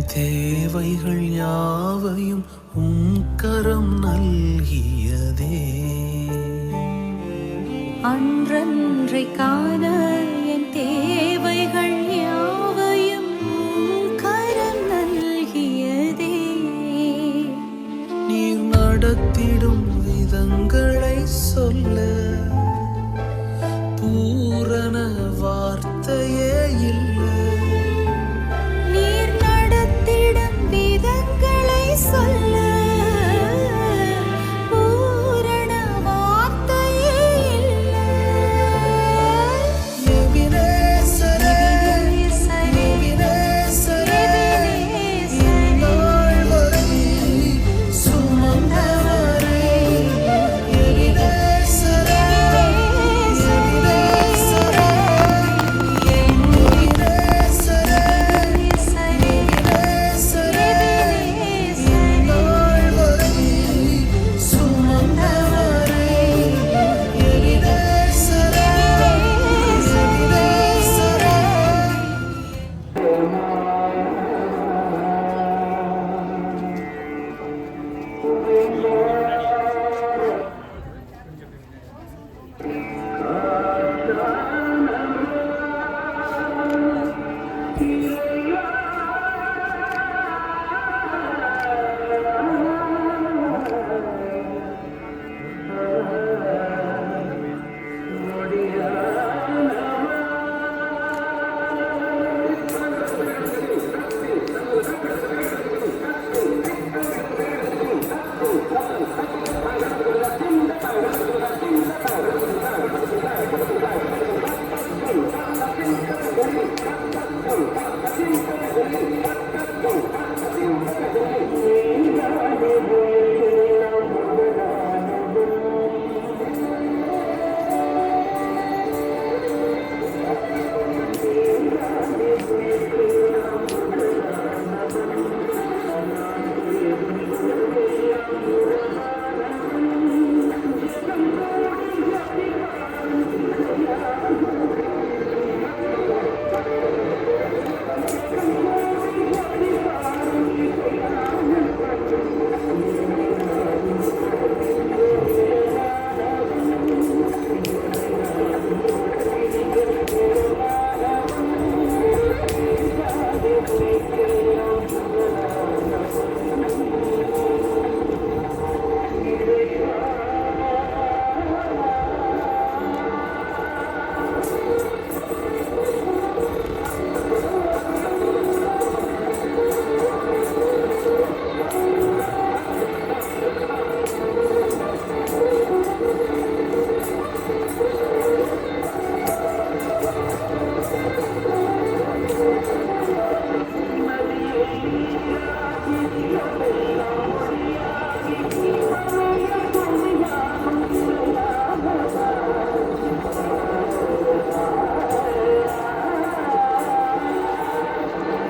தேவைகள் யாவையும் கரம் நல்கியதே. அன்றன்றை காண என் தேவைகள் யாவையும் கரம் நல்கியதே. நீர் நடத்திடும் விதங்களை சொல்ல பூரண வார்த்தையே இல்லை. நீர் நடத்திடும் விதங்களை சொல்ல பூரண வார்த்தையே இல்லை. எபினேசரே, எபினேசரே, இந்நாள் வரை சுமந்தவரே. எபினேசரே, எபினேசரே, எபினேசரே, எபினேசரே, இந்நாள் வரை சுமந்தவரே. எபினேசரே, எபினேசரே.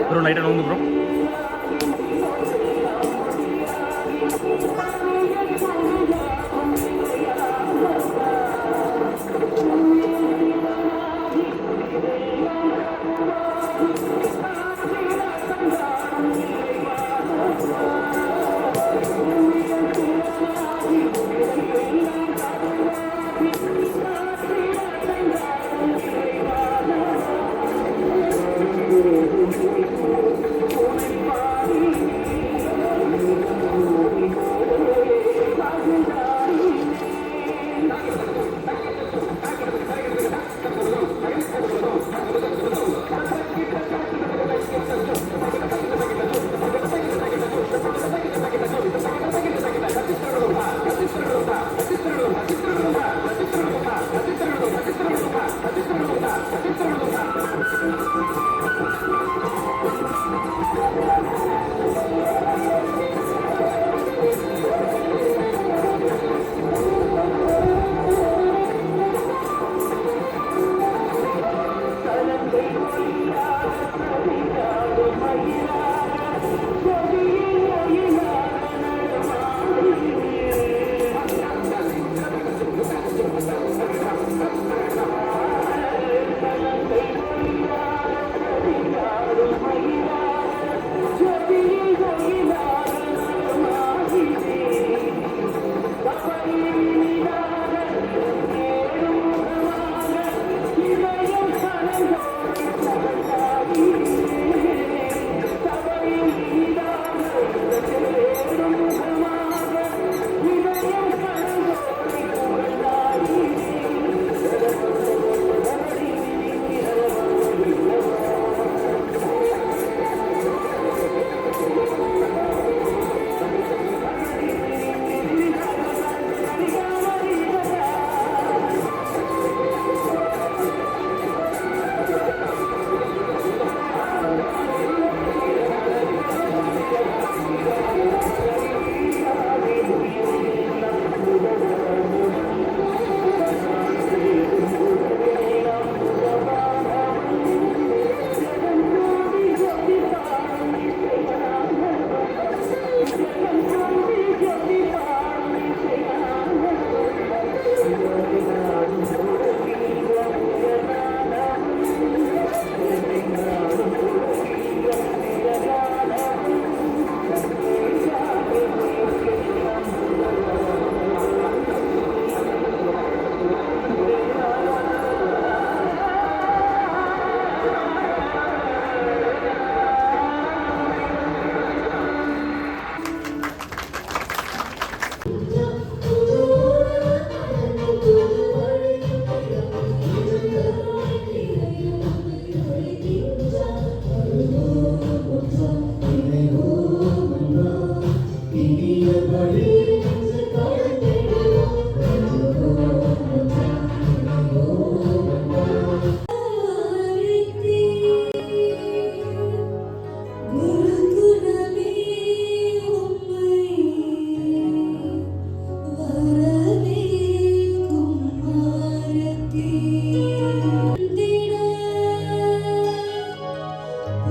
ப்ரோ லைட்டாக நோந்து ப்ரோ.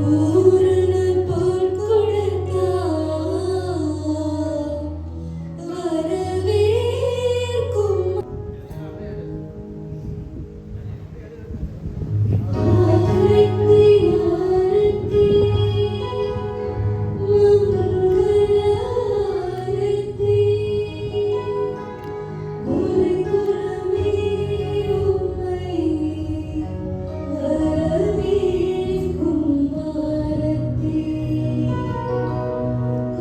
பூரண போல் கொடுத்தார் வரவேற்கும் ஆரத்தி ஆரத்தி மங்கள ஆரத்தி ஒரு குலமே உம்மை வரவேற்கும் ஆரத்தி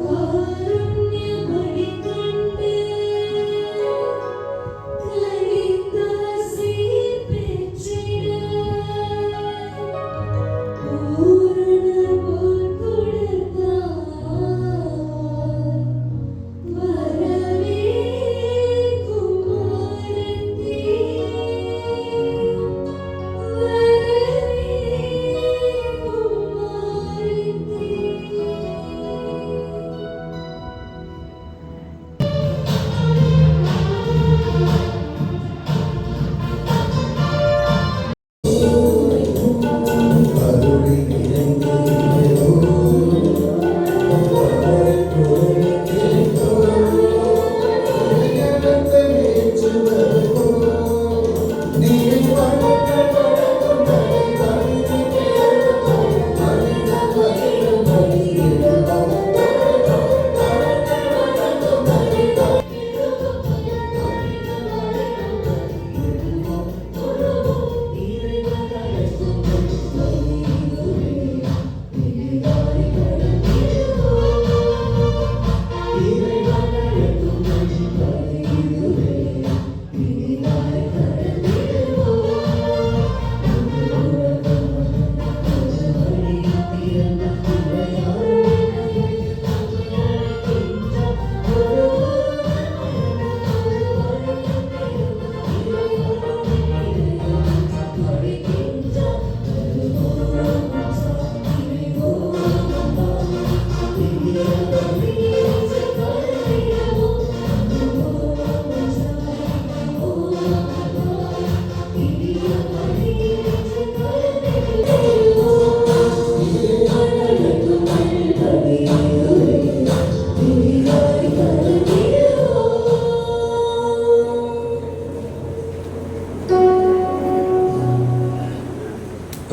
காருண்யமணி கண்டு கலித்தாசி பெற்றிட பூரண போல் கொடுத்தார் வரவேற்கும் ஆரத்தி வரவேற்கும்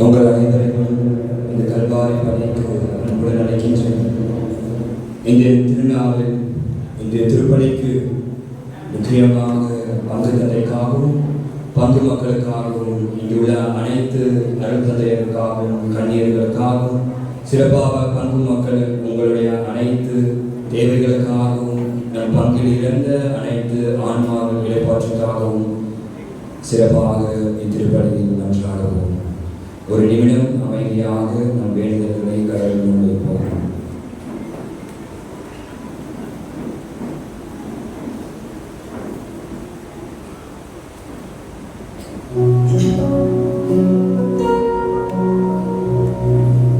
உங்கள் அனைவரையும் இந்த கல்வாரி பணிக்கு அன்புடன் அழைக்கின்றேன். இன்றைய திருநாளில் இன்றைய திருப்பணிக்கு முக்கியமாக பங்கு தந்தைக்காகவும் பங்கு மக்களுக்காகவும் இங்குள்ள அனைத்து அருட்தந்தையருக்காகவும் கண்ணியர்களுக்காகவும் சிறப்பாக பங்கு மக்கள் உங்களுடைய அனைத்து தேவைகளுக்காகவும் நம் பங்கில் இழந்த அனைத்து ஆன்மாக்கள் இடைப்பாற்றுக்காகவும் சிறப்பாக இத்திருப்பணியில் நன்றாகவும் ஒரு நிமிடம் அமைதியாக நம் வேண்டுதல்களை கடவுள் முன்வைப்போம்.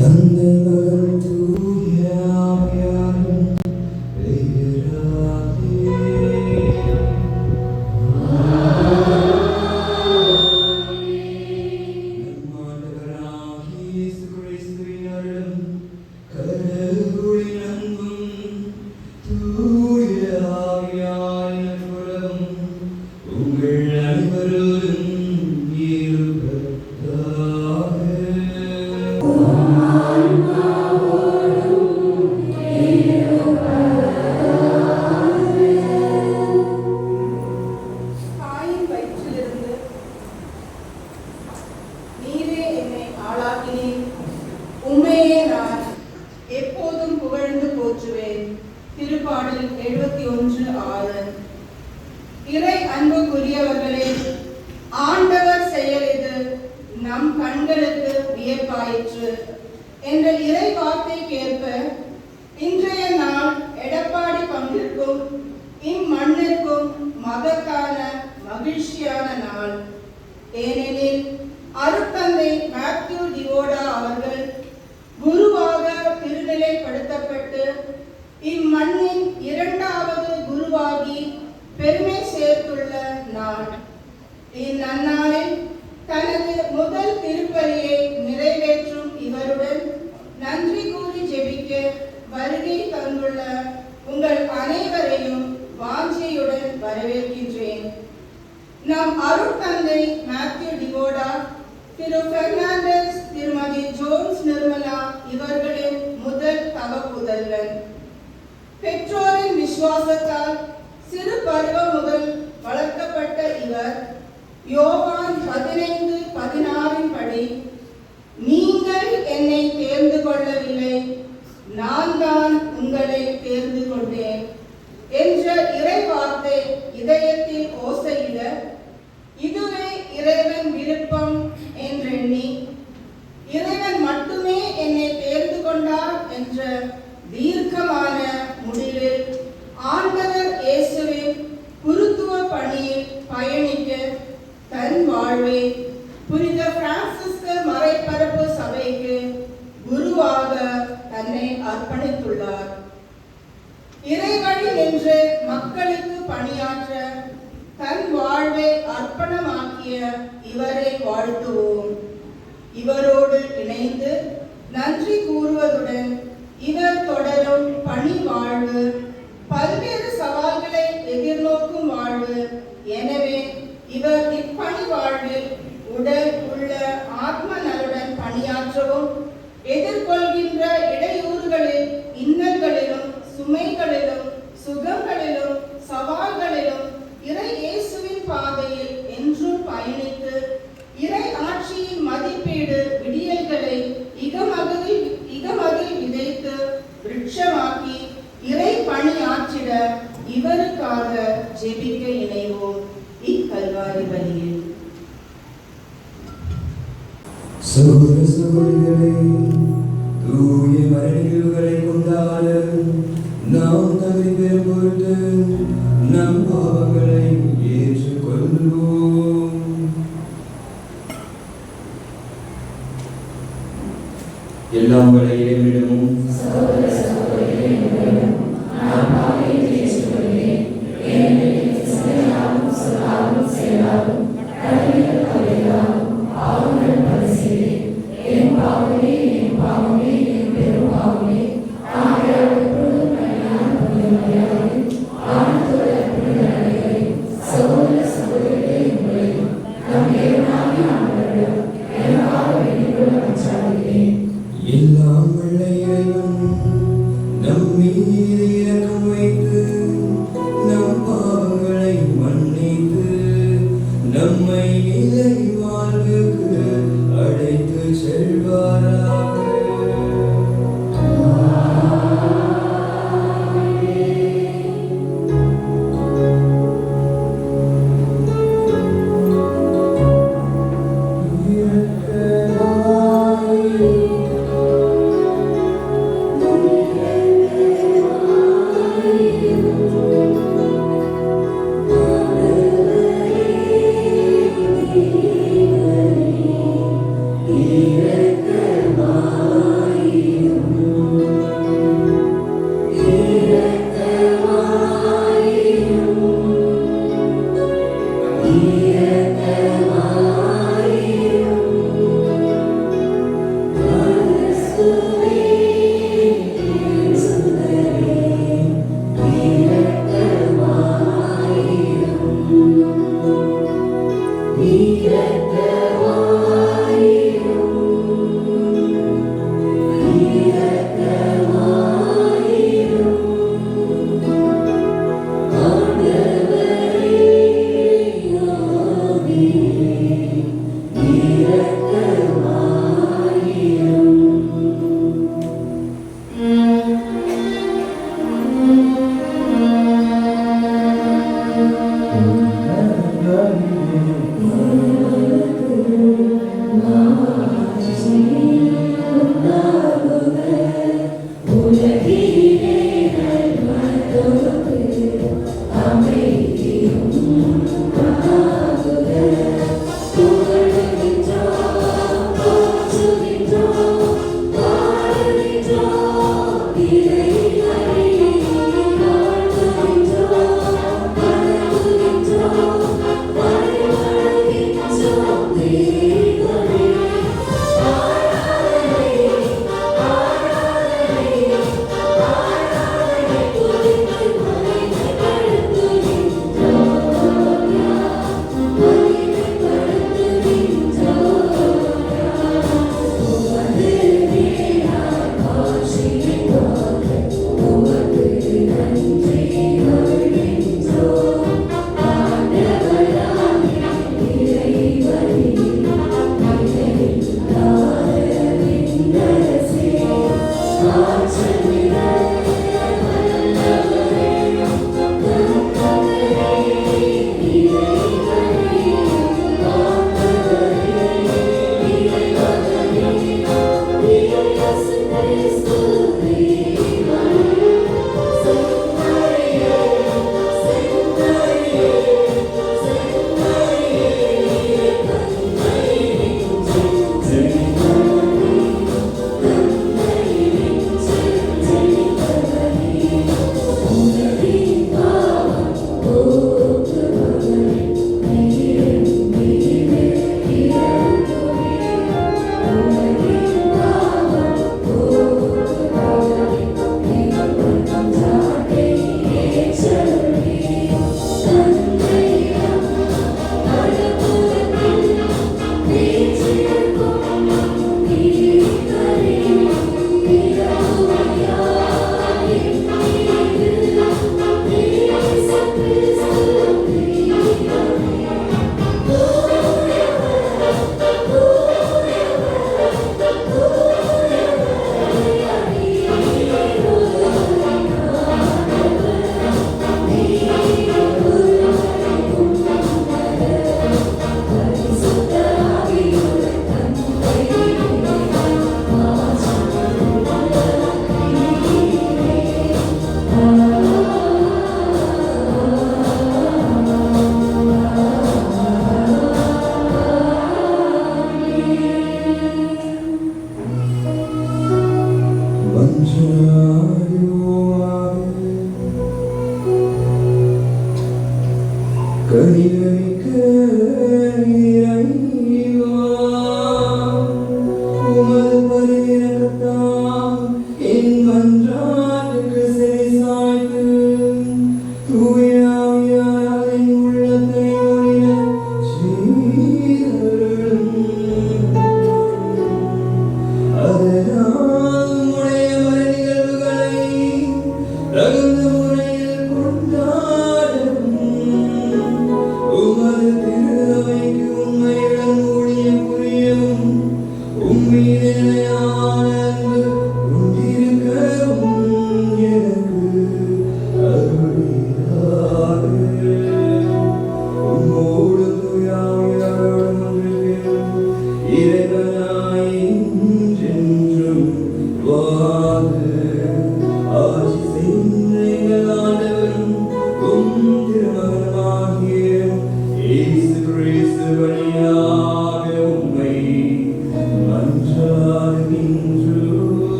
தந்தை மகன் தூய ஆவியாரின் பெயராலே நம்மாண்டவராகிய இயேசு கிறிஸ்துவின் அருளும் கடவுளின் அன்பும் தூய ஆவியாரின் நட்புறவும் உங்கள் அனைவரோடும் தாயின் வயிற்றிலிருந்து நீரே என்னை ஆளாக்கினீர். உம்மையே நான் எப்போதும் புகழ்ந்து போற்றுவேன். திருப்பாடல் 71:6. இறை அன்புக்குரியவர்களே, ஆண்டவர் செயல் இது நம் கண்களுக்கு வியப்பாயிற்று என்ற இறை வார்த்தைக்கேற்ப இன்றைய நாள் எடப்பாடி பங்கிற்கும் இம்மண்ணிற்கும் மகத்தான மகிழ்ச்சியான நாள். ஏனெனில் அருட்தந்தை மேத்யூ டிவோடா அவர்கள் குருவாக திருநிலைப்படுத்தப்பட்டு இம்மண்ணின் இரண்டாவது குருவாகி பெருமை சேர்த்துள்ள நாள். இந்நன்னாளில் தனது முதல் திருப்பலியை நிறைவேற்றும் இவருடன் விசுவாசத்தால் சிறு பருவம் முதல் வளர்க்கப்பட்ட இவர் யோவான் 15:16 படி, நீங்கள் என்னை தேர்ந்து கொள்ளவில்லை, நான் தான் உங்களை தேர்ந்து கொண்டேன் என்ற இறைவார்த்தை இதயத்தில் ஓசையிட, இதுவே இறைவன் விருப்பம் என்றெண்ணி, இறைவன் மட்டுமே என்னை தேர்ந்து கொண்டார் என்ற தீர்க்கமான முடிவில் ஆண்டவர் இயேசுவின் குருத்துவ பணியில் பயணிக்க தன் வாழ்வை புனித பிரான்சிஸ்க மறைபரப்பு சபைக்கு குருவாக தன்னை அர்ப்பணித்துள்ளார். இறைவழி நின்று மக்களுக்கு பணியாற்ற தன் வாழ்வை அர்ப்பணமாக்கிய இவரை வாழ்த்துவோம். இவரோடு இணைந்து நன்றி கூறுவதுடன் இவர் தொடரும் பணி வாழ்வு பல்வேறு சவால்களை எதிர்நோக்கும் வாழ்வு. எனவே இவர் இப்பணி வாழ்வில் உடல் உள்ள ஆத்ம நலுடன் பணியாற்றவும், எதிர்கொள்கின்ற இடையூறுகளில், இன்னல்களிலும், சுமைகளிலும், சுகங்களிலும், சவால்களிலும் இறை இயேசுவின் பாதையில் என்றும் பயணித்து இறை ஆட்சியின் மதிப்பீடு விடியல்களை இகமதில் விதைத்து விருட்சமாக்கி இறை பணியாற்றிட இவருக்காக ஜெபிக்க இணைவோம் இக்கல்வாரி பலியில். சகோதர சகோதரிகளே, தூய மறைநிகழ்வுகளை கொண்டாட நாம் தகுதி பெறும் பொருட்டு நம் பாவங்களை ஏற்றுக்கொள்வோம். எல்லாம் வரை இறைவனிடமும் எல்லாம் வல்ல இறைவன் நம் மீது இரக்கம் வைத்து நம் பாவங்களை மன்னித்து நம்மை நிலை வாழ்வுக்கு அழைத்து செல்வாராக. Thank you.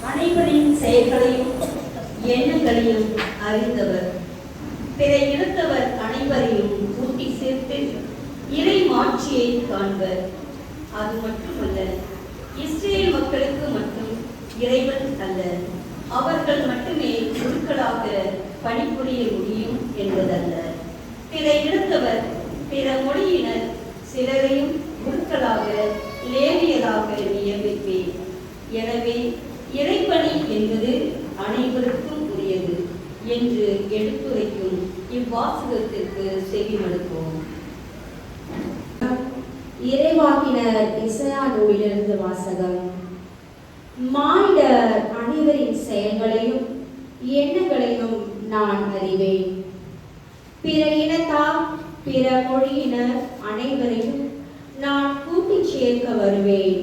அனைவரின் செயல்களையும் எண்ணங்களையும் அறிந்தவர், பிறை எடுத்தவர் அனைவரையும் கூட்டி சேர்த்து இறை மாட்சியை காண்பர். அது மட்டுமல்ல, இஸ்ரேல் மக்களுக்கு மட்டும் இறைவன் அல்ல, அவர்கள் மட்டுமே குருக்களாக பணிபுரிய முடியும் என்பதல்ல. பிறை எடுத்தவர் பிற மொழியினர் சிலரையும் குருக்களாக லேவியராக நியமிப்பேன். எனவே இறைப்பணி என்பது அனைவருக்கும் உரியது என்று எடுத்துரைக்கும் இவ்வாசகத்திற்கு செவிமடுப்போம். இறைவாக்கினர் எசாயா நூலிலிருந்து வாசகம். மானிடர் அனைவரின் செயல்களையும் எண்ணங்களையும் நான் அறிவேன். பிற இனத்தார் பிற மொழியினர் அனைவரையும் நான் கூட்டிச் சேர்க்க வருவேன்.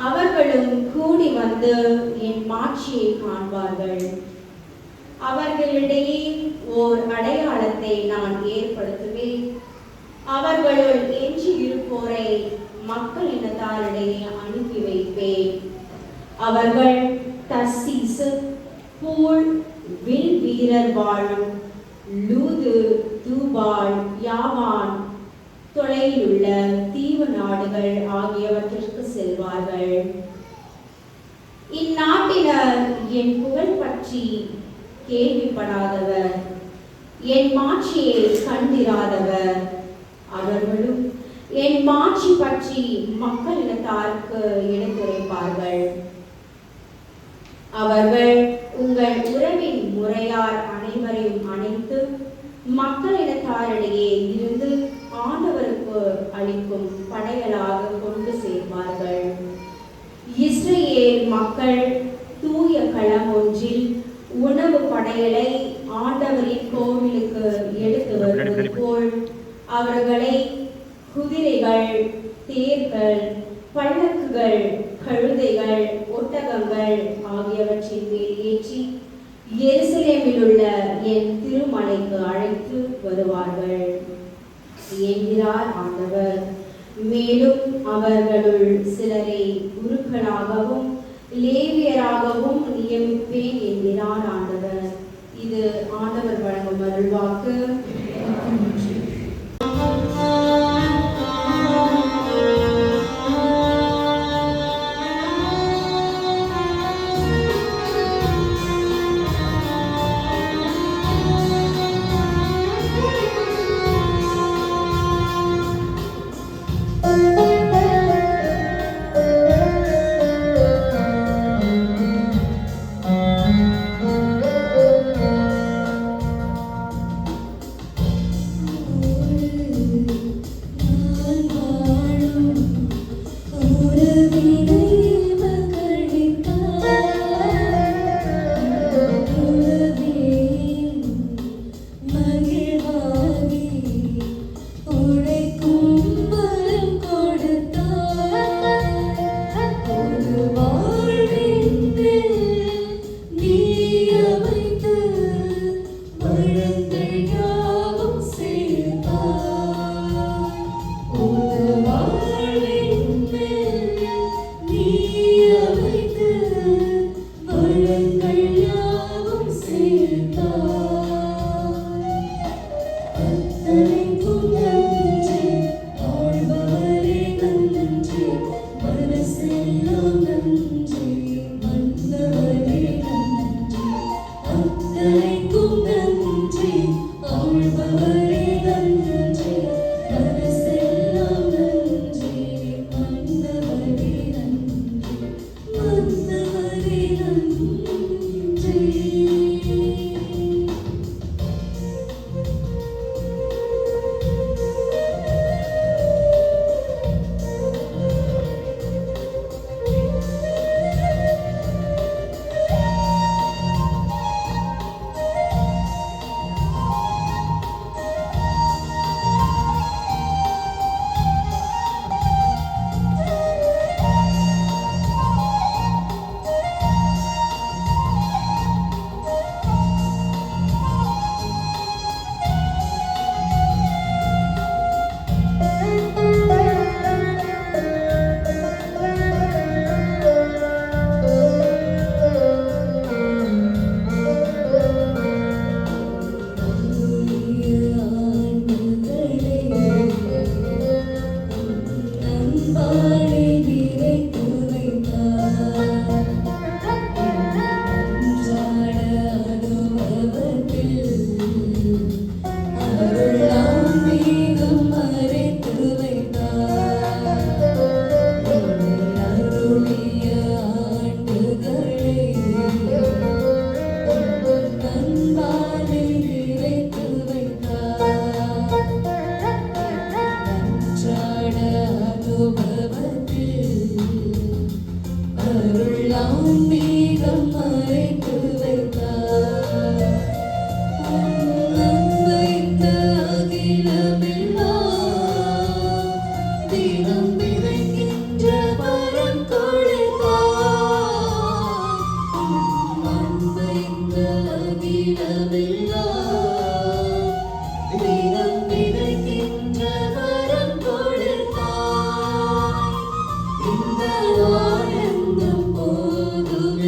அவர்களும் கூடி வந்து என் மாட்சியை காண்பார்கள். அவர்களிடையே ஓர் அடையாளத்தை நான் ஏற்படுத்துவேன். அவர்களுள் எஞ்சி இருப்போரை மக்கள் இனத்தாரிடையே அனுப்பி வைப்பேன். அவர்கள் தர்சீசு, பூல், வில் வீரர் வாழும் லூது, தூபால், யாவான், தொலையிலுள்ள தீவு நாடுகள் ஆகியவற்றிற்கு செல்வார்கள். இந்நாட்டினர் என் புகழ் பற்றி கேள்விப்படாதவர், என் மாட்சியை கண்டிராதவர். அவர்களும் என் மாட்சி பற்றி மக்களினத்தாருக்கு எடுத்துரைப்பார்கள். அவர்கள் உங்கள் உறவின் முறையார் அனைவரையும் அணைத்து மக்களினத்தாரிடையே இருந்து ஆண்டவருக்கு அளிக்கும் படையலாக கொண்டு சேர்வார்கள். இஸ்ரேல் இஸ்ரேல் மக்கள் தூய களம் ஒன்றில் உணவு படையலை ஆண்டவரின் கோவிலுக்கு எடுத்து வருவது போல் அவர்களை குதிரைகள், தேர்கள், பல்லக்குகள், கழுதைகள், ஒட்டகங்கள் ஆகியவற்றின் மேல் ஏற்றி எருசலேமில் உள்ள என் திருமலைக்கு அழைத்து வருவார்கள் என்கிறார் ஆண்டவர். மேலும் அவர்களுள் சிலரை குருக்களாகவும் லேவியராகவும் நியமிப்பேன் என்கிறார் ஆண்டவர். இது ஆண்டவர் வழங்கும் அருள்வாக்கு. இந்த ஆனந்தம் போதும்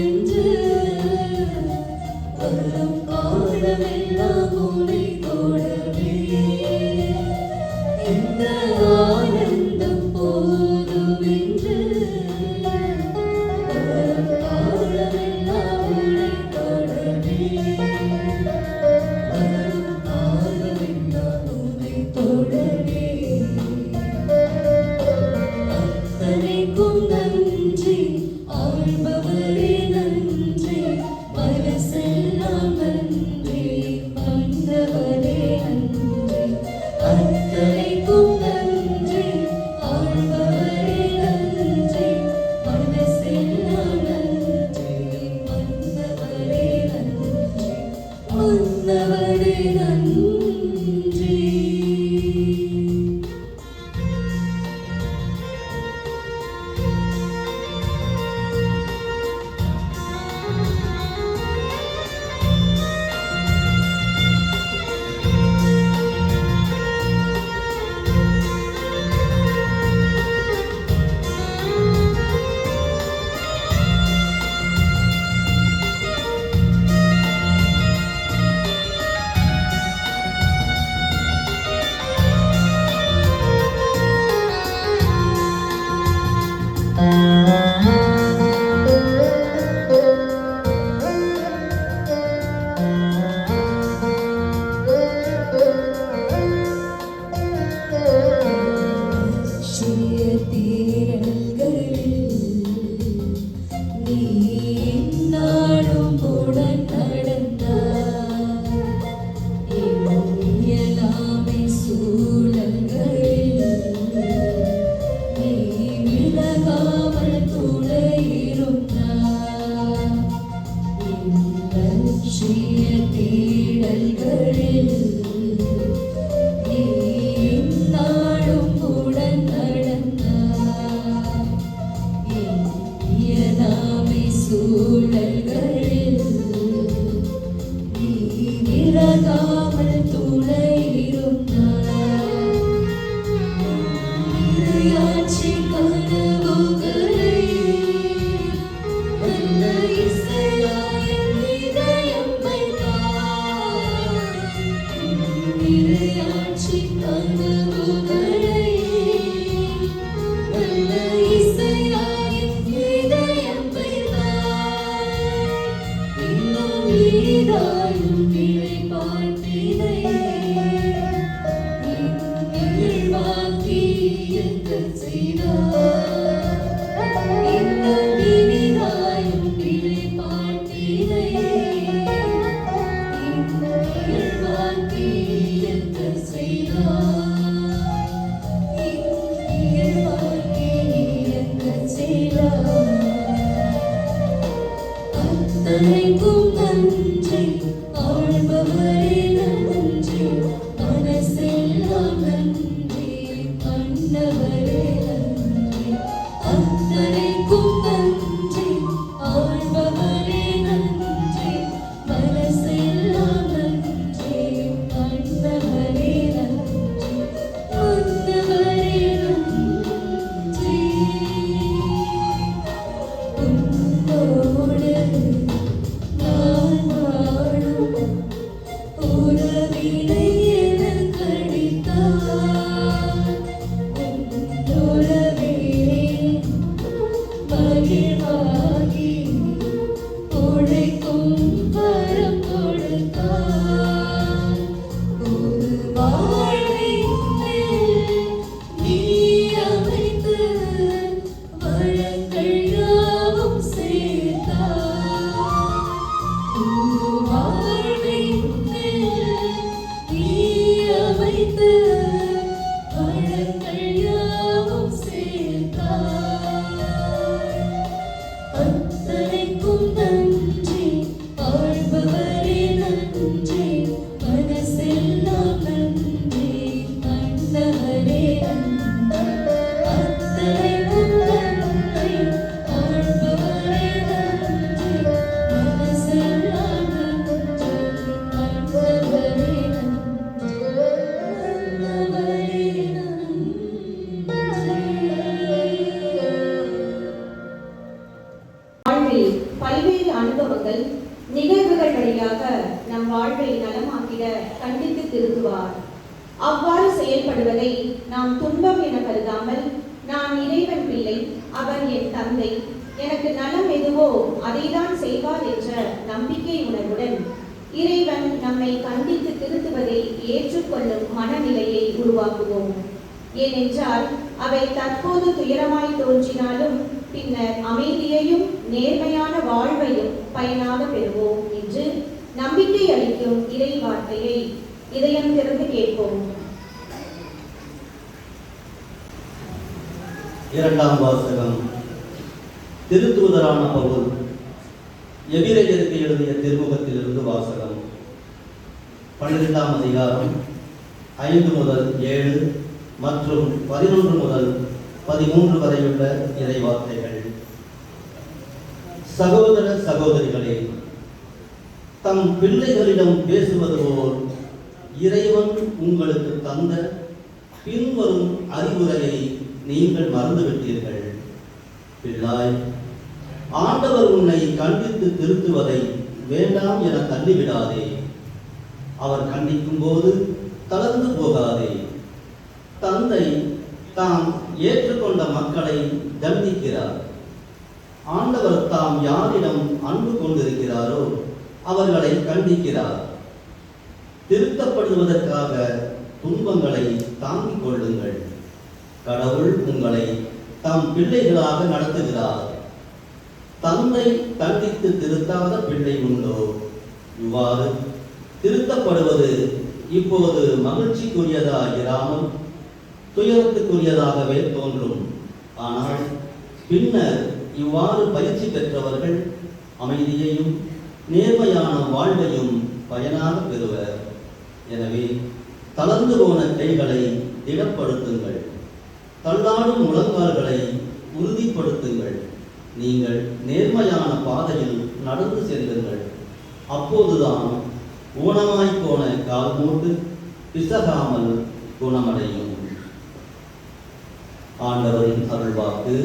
நாடும் உடன் நடந்தாய். எல்லாமே சூழல்களில் நீ விலகாமல் துணை இருந்தாய். லட்சிய தேடல்களில் நீ நாடும் உடன் நடந்தாய். எல்லாமே சூழல்களில் நீ விலகாமல் துணை இருந்தாய். இறையாட்சி கனவுகளை நல்ல இசையாய் இதயம் வைத்தாய். இறையாட்சி கனவுகளை நல்ல இசையாய் இதயம் வைத்தாய். இன்னும் இனிதாயும் நிலை பார்த்தினை வாக்கி எங்கள் செய்தாய். இன்னும் இனிதாயும் நிலை பார்த்தினை வாக்கி எங்கள் செய்தாய். வாக்கி எங்கள் செய்தாய். அத்தனைக்கும் நன்றி ஆள்பவரே நன்றி. மனசெல்லாம் நன்றி கண்ணவரே நன்றி. அத்தனைக்கும் நன்றி ஆள்பவரே நன்றி. மனசெல்லாம் நன்றி கண்ணவரே நன்றி. கண்ணவரே நன்றி. உன்னோடு நான் வாழும் உறவினை எனக்களித்தாய். உன்னுறவே மகிழ்வாகி உழைக்கும் வரம் கொடுத்தாய். ஒரு வாழ்வை நீ அமைத்து வளங்கள் யாவும் சேர்த்தாய். ஒரு வாழ்வை நீ அமைத்து வளங்கள் யாவும் சேர்த்தாய். அத்தனைக்கும் நன்றி ஆள்பவரே நன்றி. மனசெல்லாம் நன்றி கண்ணவரே நன்றி. அத்தனைக்கும் நன்றி ஆள்பவரே நன்றி. மனசெல்லாம் நன்றி கண்ணவரே நன்றி. கண்ணவரே நன்றி. வாழ்வில் பல்வேறு அனுபவங்கள் நிகழ்வுகள் வழியாக நம் வாழ்வை நலமாக்கிட கண்டித்து திருத்துவார். அவ்வாறு செயல்படுவதை நாம் துன்பம் என கருதாமல், நான் இறைவன் பிள்ளை, அவர் என் தந்தை, எனக்கு நலம் எதுவோ அதைதான் செய்வார் என்ற நம்பிக்கை உணர்வுடன் இறைவன் நம்மை கண்டித்து திருத்துவதை ஏற்றுக்கொள்ளும் மனநிலையை உருவாக்குவோம். ஏனென்றால் அவை தற்போது துயரமாய் தோன்றினாலும் பின்னர் அமைதியையும் நேர்மையான வாழ்வையும் பயனாக பெறுவோம் என்று நம்பிக்கை அளிக்கும் இறை வார்த்தையை இதயம் திறந்து கேட்போம். இரண்டாம் வாசகம். திருத்தூதரான பவுல் எபிரேயருக்கு எழுதிய திருமுகத்திலிருந்து வாசகம். 12ஆம் அதிகாரம் 5 முதல் 7 மற்றும் 11 முதல் 13 வரையுள்ள இறைவார்த்தைகள். சகோதர சகோதரிகளே, தம் பிள்ளைகளிடம் பேசுவது போல் இறைவன் உங்களுக்கு தந்த பின்வரும் அறிவுரையை நீங்கள் மறந்துவிட்டீர்கள். பிள்ளாய், ஆண்டவர் உன்னை கண்டித்து திருத்துவதை வேண்டாம் என தள்ளிவிடாதே. அவர் கண்டிக்கும் போது தளர்ந்து போகாதே. தந்தை தாம் ஏற்றுக்கொண்ட மக்களை தண்டிக்கிறார். ஆண்டவர் தாம் யாரிடம் அன்பு கொண்டிருக்கிறாரோ அவர்களை கண்டிக்கிறார். திருத்தப்படுவதற்காக துன்பங்களை தாங்கிக் கொள்ளுங்கள். கடவுள் உங்களை தம் பிள்ளைகளாக நடத்துகிறார். தந்தை தண்டித்து திருத்தாத பிள்ளை உண்டோ? இவ்வாறு திருத்தப்படுவது இப்போது மகிழ்ச்சிக்குரியதாயிராமல் துயரத்துக்குரியதாகவே தோன்றும். ஆனால் பின்னர் இவ்வாறு பயிற்சி பெற்றவர்கள் அமைதியையும் நேர்மையான வாழ்வையும் பயனாக பெறுவர். எனவே தளர்ந்து போன கைகளை திடப்படுத்துங்கள், தள்ளாடும் முழங்கால்களை உறுதிப்படுத்துங்கள். நீங்கள் நேர்மையான பாதையில் நடந்து செல்லுங்கள். அப்போதுதான் ஊனமாய் போன கால் மூட்டு பிசகாமல் குணமடையும். ஆண்டவரின் அருள்வாக்கு.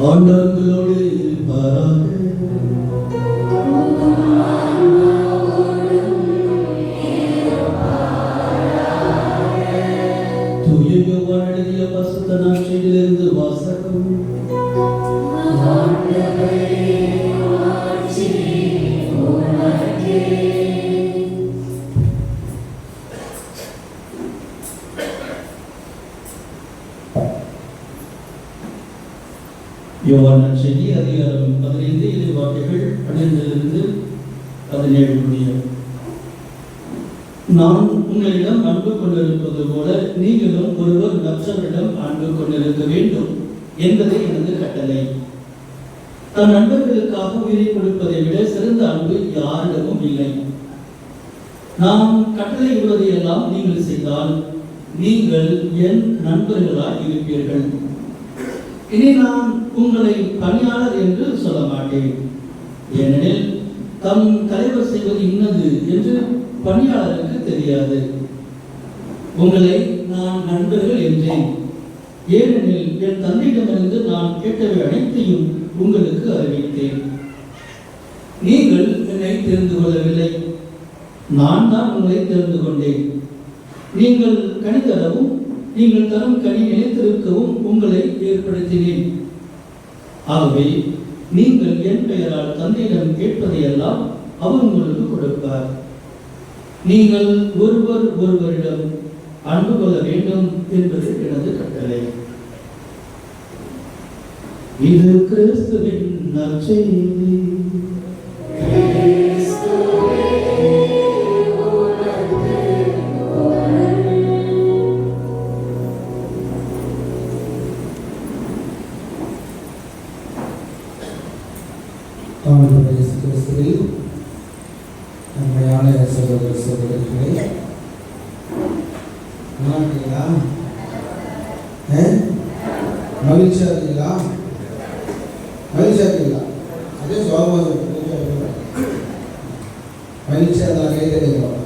ஆண்டவர்களோடு இருப்பாராக. தூய யோவான் எழுதிய பரிசுத்த நற்செய்தியிலிருந்து வாசகம். யோவான் நற்செய்தி அதிகாரம் 15 இறைவார்த்தைகள் 12-17 முடிய. நான் உங்களிடம் அன்பு கொண்டிருப்பது போல நீங்களும் ஒருவர் மற்றவரிடம் அன்பு கொண்டிருக்க வேண்டும் என்பதே எனது கட்டளை. தன் நண்பர்களுக்காக உயிரை கொடுப்பதை விட சிறந்த அன்பு யாரிடமும் இல்லை. நான் கட்டளை உள்ளதையெல்லாம் நீங்கள் செய்தால் நீங்கள் என் நண்பர்களாய் இருப்பீர்கள். இனி நான் உங்களை பணியாளர் என்று சொல்ல மாட்டேன், ஏனெனில் தம் தலைவர் செய்வது இன்னது என்று பணியாளருக்கு தெரியாது. உங்களை நான் நண்பர்கள் என்றேன், ஏனெனில் என் தந்தையிடமிருந்து நான் கேட்டவை அனைத்தையும் உங்களுக்கு அறிவித்தேன். நீங்கள் என்னை தெரிந்து கொள்ளவில்லை, நான் தான் உங்களை தெரிந்து கொண்டேன். நீங்கள் கனி தரவும் நீங்கள் தரும் கனி நிலைத்திருக்கவும் உங்களை ஏற்படுத்தினேன். ஆகவே நீங்கள் என் பெயரால் தந்தையிடம் கேட்பதையெல்லாம் அவர் உங்களுக்கு கொடுப்பார். நீங்கள் ஒருவர் ஒருவரிடம் அன்பு கொள்ள வேண்டும் என்பது எனது கட்டளை. இது கிறிஸ்துவின் நற்செய்தி. நம்மையான சகோதர சகோதரிகளே, மகிழ்ச்சியா இருக்கீங்களா? மகிழ்ச்சியா இருக்கீங்களா? அதே சோகமாக மகிழ்ச்சியா தான் கைதடிக்கிறோம்.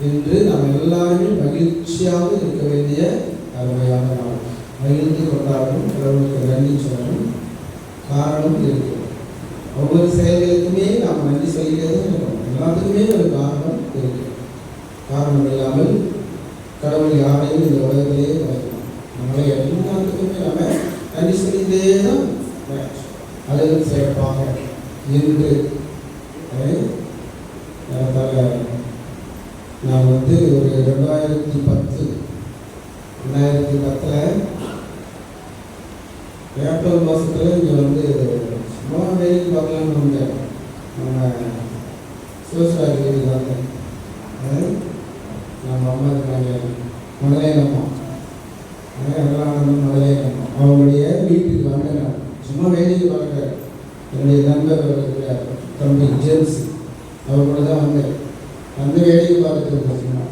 இன்று நாம் எல்லாருமே மகிழ்ச்சியாக இருக்க வேண்டிய அருமையான நாள். மகிழ்ந்து கொண்டாடணும், கடவுளுக்கு நன்றி சொல்லணும். காரணம் இருக்கு. ஒவ்வொரு செயல்களுக்குமே நாம் நன்றி சொல்லிட்டே தான் இருக்கணும். எல்லாத்துக்குமே ஒரு காரணம் இருக்கு. காரணம் இல்லாமல் கடவுள் யாரையும் இந்த உலகத்திலே வைக்கணும். நம்மளை எல்லாத்துக்குமே நம்ம நன்றி சொல்லிட்டே தான் அதில் சிறப்பாக இன்று நான் வந்து ஒரு 2010 ஏப்ரல் மாதத்தில் இங்கே வந்து சும்மா வேலைக்கு பார்க்கலான்னு வந்தேன். நம்ம சிவசாரி வீட்டுக்கு வந்தேன். நம்ம அம்மா இருக்காங்க மதுரையம்மா, மதுரையம்மா அவங்களுடைய வீட்டுக்கு வந்தேன். நான் சும்மா வேலைக்கு பார்க்குறேன். என்னுடைய நண்பர் இருக்கிறார் தம்பி ஜேம்ஸ், அவர் கூட தான் வந்தேன். வந்து வேலைக்கு பார்த்துட்டு இருந்தேன். சும்மா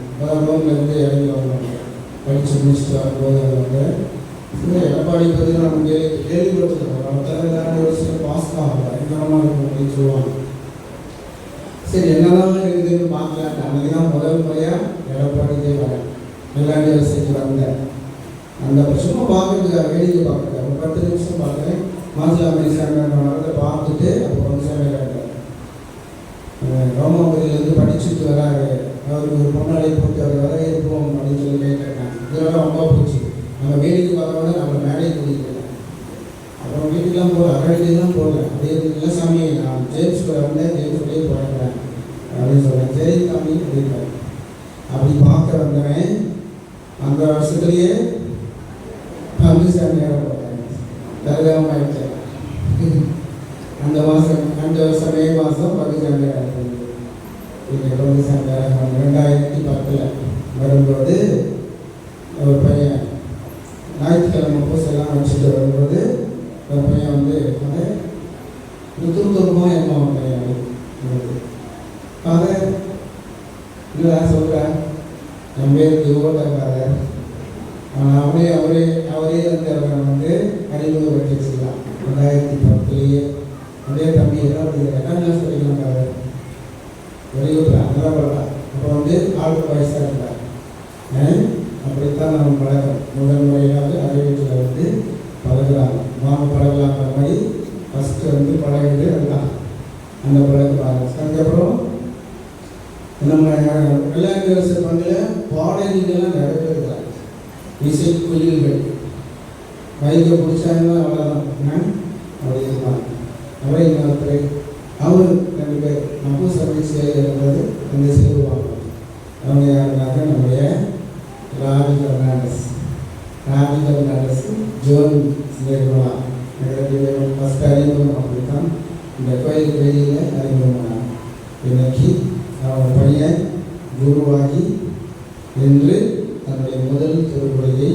ரூம்லேருந்து இறங்கி வருவாங்க. படித்து முடிச்சுட்டு வரும்போது அவங்க எடப்பாடி பற்றி நம்ம கேள்விப்பட்டிருக்கோம். அவர் தான் ஒரு சில பாஸ் தான் பயங்கரமாக இருக்கும் அப்படின்னு சொல்லுவாங்க. சரி என்னதான் இருக்குதுன்னு பார்க்கலாம். அன்றைக்கி தான் முதல் முறையாக எடப்பாடிக்கே வரேன். வெள்ளாண்டி அரசுக்கு வந்தேன். அந்த சும்மா பார்க்குறதுக்காக வேடிக்கை பார்க்குறேன். ஒரு 10 நிமிஷம் பார்க்குறேன். மாசிலாமணி சாமியாரை பார்த்துட்டு அப்போ வந்து சாமியார் ரோமாபுரியிலேருந்து படிச்சுட்டு வராரு. அவருக்கு ஒரு பொண்ணாலை போட்டு அவர் வர இருப்போம் அப்படின்னு சொல்லி கேட்டிருக்காங்க. இதெல்லாம் ரொம்ப போச்சு. நம்ம வேடிக்கை பார்க்கறோட நம்ம மேலே கூட்டிக்கிறேன். அப்புறம் வீட்டுக்கெலாம் போகல, அகடிலாம் போகல. அப்படியே இல்லை சாமி நான் ஜேம்ஸ் கூட வந்தேன், ஜேம்ஸ்லேயே போகிறேன் அப்படின்னு சொல்கிறேன். சரி சாமி அப்படின்றார். அப்படி பார்க்க வந்தவன் அந்த வருஷத்துலேயே பங்கு சாமியாரை போட்டேன். தருகாமல் ஆயிடுச்சேன். அந்த வருஷம் மே மாதம் பங்கு சாமியார் பங்கு சாமியார் 2010 வரும்போது ஒரு பையன் ஞாயிற்றுக்கிழமை பூசெல்லாம் வச்சுட்டு வரும்போது ஒரு பையன் வந்து தூரமாக என்ன பையன் அதை இல்லை சொல்கிறேன். என் பேருக்கு ஓட்டக்காரர். ஆனால் அவரே வந்து அவரை வந்து அறிமுகப்படுத்தி வச்சுக்கலாம். 2010 அதே தம்பி எல்லாம் 2ஆம் கிளாஸ் படிக்கலாம்க்காரு வெளியூரில் அதெல்லாம் பழலாம். அப்போ வந்து ஆளுக்கு வயசாக இருந்தார். அப்படித்தான் நம்ம பழகம். முதல் முறையாக அதே வீட்டில் வந்து பழகலாம். மாமா பழகலாங்கிற மாதிரி ஃபஸ்ட்டு வந்து பழகிட்டு அதுதான் அந்த பழக்கம். அதுக்கப்புறம் நம்ம வெள்ளாண்டி அரசு பங்கில் பாடல்கள்லாம் நிறைய பேர் இருக்கிறாங்க. இசை குயில்கள் மைக்கை பிடிச்சாங்கன்னா அவ்வளோதான் அப்படி இருப்பாங்க. அவரே இன்னொருத்தர் அவர் 2 பேர் நம்ம சர்வீஸ் இருந்தது அந்த சேருவாங்க. அவங்க யாருனாக்க நம்முடைய ராவி கர்நாடஸ் ஜோன் நிர்மலா ஃபஸ்ட் அறிமுகம். அப்படி தான் இந்த கோயிலுக்கு வெளியில் அறிமுகமானாங்க. இன்னைக்கு அவங்க பையன் குருவாகி என்று தன்னுடைய முதல் திருக்குறளை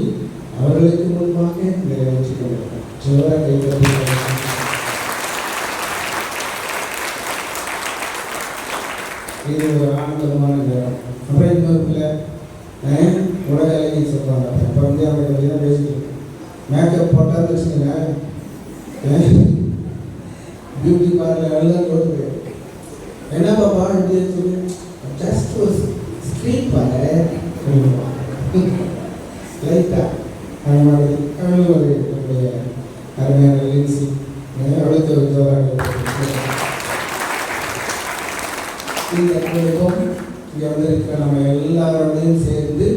அவர்களுக்கு முன்பாக நிறைவேற்றி கொண்டிருக்கிறார். ஜோரா கைப்பற்றி இது ஒரு ஆனந்தமான நேரம். அப்புறம் இன்னொரு பிள்ளை உலக அழகின்னு சொல்லுவாங்க. அப்போ வந்து அவங்க வெளியாக பேசிட்டு மேக்கப் போட்டான்னு வச்சுக்கோங்க, பியூட்டி பார்லர் எல்லாம் போட்டு என்ன பாப்பா இப்படி சொல்லி ஜஸ்ட் ஒரு ஸ்க்ரீன் பாரு லைட்டாக அந்த மாதிரி நம்முடைய அருமையான லின்சி அவளுக்கு ஒரு ஜோராக இந்த குடும்பம் இங்கே வந்து இருக்கிற நம்ம எல்லாரோடையும் சேர்ந்து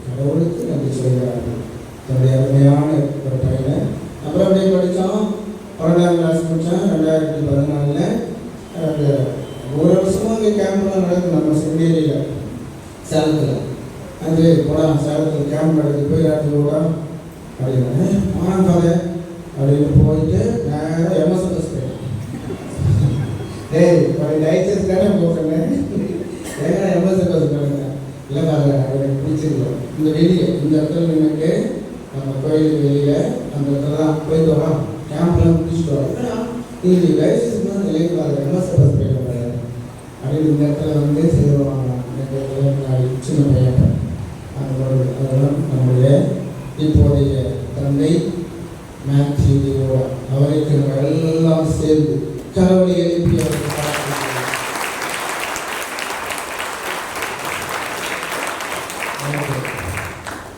கடவுளுக்கு நன்றி சொல்கிறார்கள். தன்னுடைய அருமையான ஒரு பையனை அப்புறம் அப்படியே படித்தோம். 12ஆம் கிளாஸ் முடித்தோம். 2014 ஒரு வருஷமாக இங்கே கேம்ப்லாம் நடக்குது நம்ம செங்கேரியில் சேலத்தில். அது போடா சேலத்தில் கேம்ப் நடக்குது போய் கூட அப்படின்னு மாணவரை அப்படின்னு போயிட்டு நேரம் எம்எஸ்எஸ் போயிட்டேன். டைச்சர்ஸ் தானே போகிறேன் ஏன்னா எம்எஸ்எஸ் பண்ணுங்க இல்லை எனக்கு பிடிச்சிருக்கோம். இந்த வெளியே இந்த இடத்துல நின்றுட்டு நம்ம கோயிலுக்கு வெளியில் அந்த இடத்துல தான் போயிட்டு வரோம். கேம்ப்லாம் முடிச்சுட்டு வரோம். நீங்கள் டைச்சர்ஸ் தான் நிலைக்கு பாருங்க எம்எஸ்எஸ் போயிட்டு அப்படின்னு இந்த இடத்துல வந்து சேருவாங்க. சின்ன பையன் அதெல்லாம் நம்முடைய இப்போதைய தந்தை மேத்யூ அவருக்கு நம்ம எல்லாம் சேர்ந்து கடவுளை எழுப்பி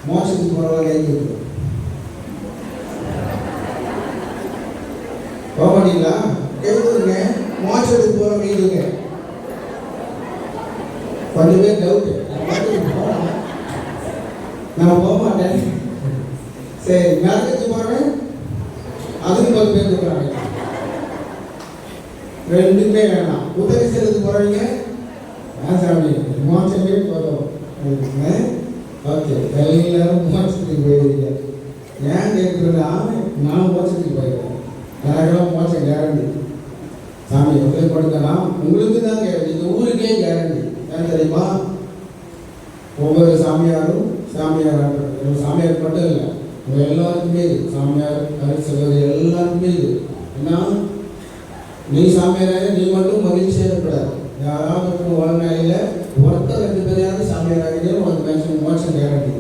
மோசத்துக்கு பரவாயில்ல கை கொடுக்கும் போக மாட்டீங்களா? எழுதுங்க மோசத்துக்கு போகிற கைதுங்க. கொஞ்சம் பேர் டவுட்டு நான் போக மாட்டேன். சரி நரகத்துக்கு போகிறேன் அதுக்கு 10 பேர் கொடுக்குறாங்க. 2மே வேணாம். உதவி செய்யறதுக்கு போகிறவங்க சாமி மோசமே போதும் ஓகே, எல்லாரும் மோட்சத்துக்கு போயிருக்கீங்க. ஏன் கேட்குறேன்னா, நான் மோட்சத்துக்கு போயிருக்கேன். எனக்கெல்லாம் மோட்சம் கேரண்டி. சாமி எப்படி கொடுத்தனா உங்களுக்கு தான் கேரண்டி, இந்த ஊருக்கே கேரண்டி. ஏன் தெரியுமா? ஒவ்வொரு சாமியாரும் சாமியார் மட்டும் இல்லை, எல்லாருக்குமே இது. சாமியார் சொல்வது எல்லாருக்குமே இது. ஏன்னா நீ சாமியாராக நீ மட்டும் மகிழ்ச்சியாக இருக்கக்கூடாது. யாராவது வாழ்நாளில் ஒருத்தர் 2 பேரையாவது சாமியாராக உனக்கு மேக்ஸிமம் மோட்சம் கேரண்டி.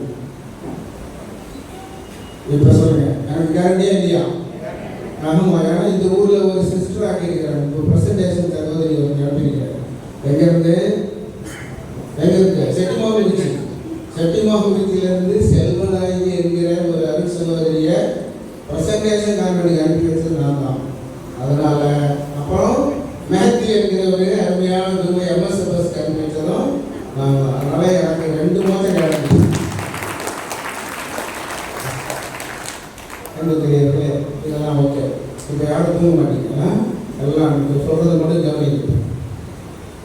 இப்போ சொல்லுங்க, எனக்கு கேரண்டியா இல்லையா? ஆமாம், ஏன்னா இந்த ஊரில் ஒரு சிஸ்டர் ஆக்கியிருக்கிறாங்க. இப்போ ப்ரெசன்டேஷன் சகோதரி ஒன்று அனுப்பியிருக்கிறாங்க. எங்கேருந்து செட்டிமாகுறிச்சியிலிருந்து செல்வநாயகி என்கிற ஒரு அருள் சகோதரியை ப்ரெசன்டேஷன் கான்வென்ட்டுக்கு அனுப்பி வச்சது நான் தான். அதனால் அப்புறம் மேத்யூ என்கிற ஒரு அருமையான குருவை MSFS அனுப்பி வச்சதும் நான் தான். அதனால் எனக்கு 2 மாதம் கேரண்டி. தெரியறதுலே இதெல்லாம் ஓகே. இப்போ யாரும் தூங்க மாட்டீங்கன்னா எல்லாம் சொல்கிறது மட்டும் கவனிக்கும்.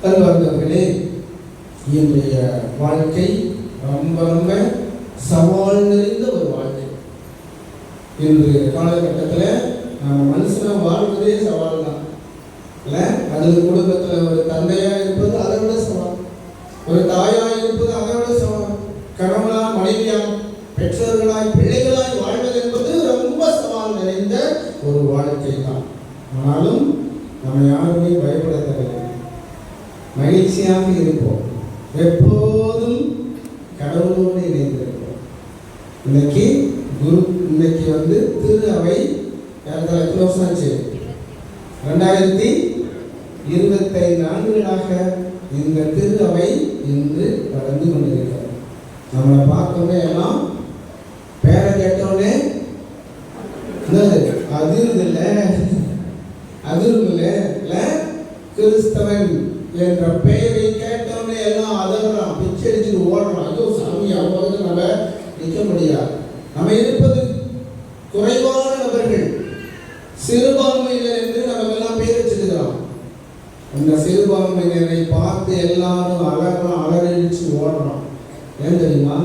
அது வந்தவர்களே, இன்றைய வாழ்க்கை ரொம்ப ரொம்ப சவால் நிறைந்த ஒரு வாழ்க்கை. இன்று காலகட்டத்தில் நம்ம மனுஷனாக வாழ்வதே சவால் தான் இல்லை? அது குடும்பத்தில் ஒரு தந்தையாக இருப்பது அதை விட சவால், ஒரு தாயாக இருப்பது அதை விட சவால், கணவனாக மனைவியாக பெற்றோர்களாய் பிள்ளைகளாய் வாழ்வது என்பது ரொம்ப சவால் நிறைந்த ஒரு வாழ்க்கை தான். ஆனாலும் நம்ம யாருமே பயப்பட தேவையில்லை, மகிழ்ச்சியாக இருப்போம், எப்போதும் கடவுளோடு இணைந்திருப்போம். இன்னைக்கு திரு அவை க்ளோஸ் ஆச்சு. 2025 ஆண்டுகளாக இந்த திரு அவை இன்று கடந்து கொண்டிருக்கிறது. நம்மளை பார்த்தோன்னே எல்லாம் பேரை கேட்டோடனே அதிரும் இல்லை, கிறிஸ்தவன் என்ற பெயரை கேட்டோடனே எல்லாம் அதெல்லாம் பிச்சடிச்சுட்டு ஓடுறோம். ஐயோ சாமி, அவங்க நம்ம நிற்க முடியாது. நம்ம இருப்பது குறைவான நபர்கள், சிறுபான்மையினர் என்று நமக்கெல்லாம் பேர் வச்சிருக்கிறோம். அந்த சிறுபான்மையினரை பார்த்து எல்லாரும் அலறடிச்சு ஓடுறோம். ஏன் தெரியுமா?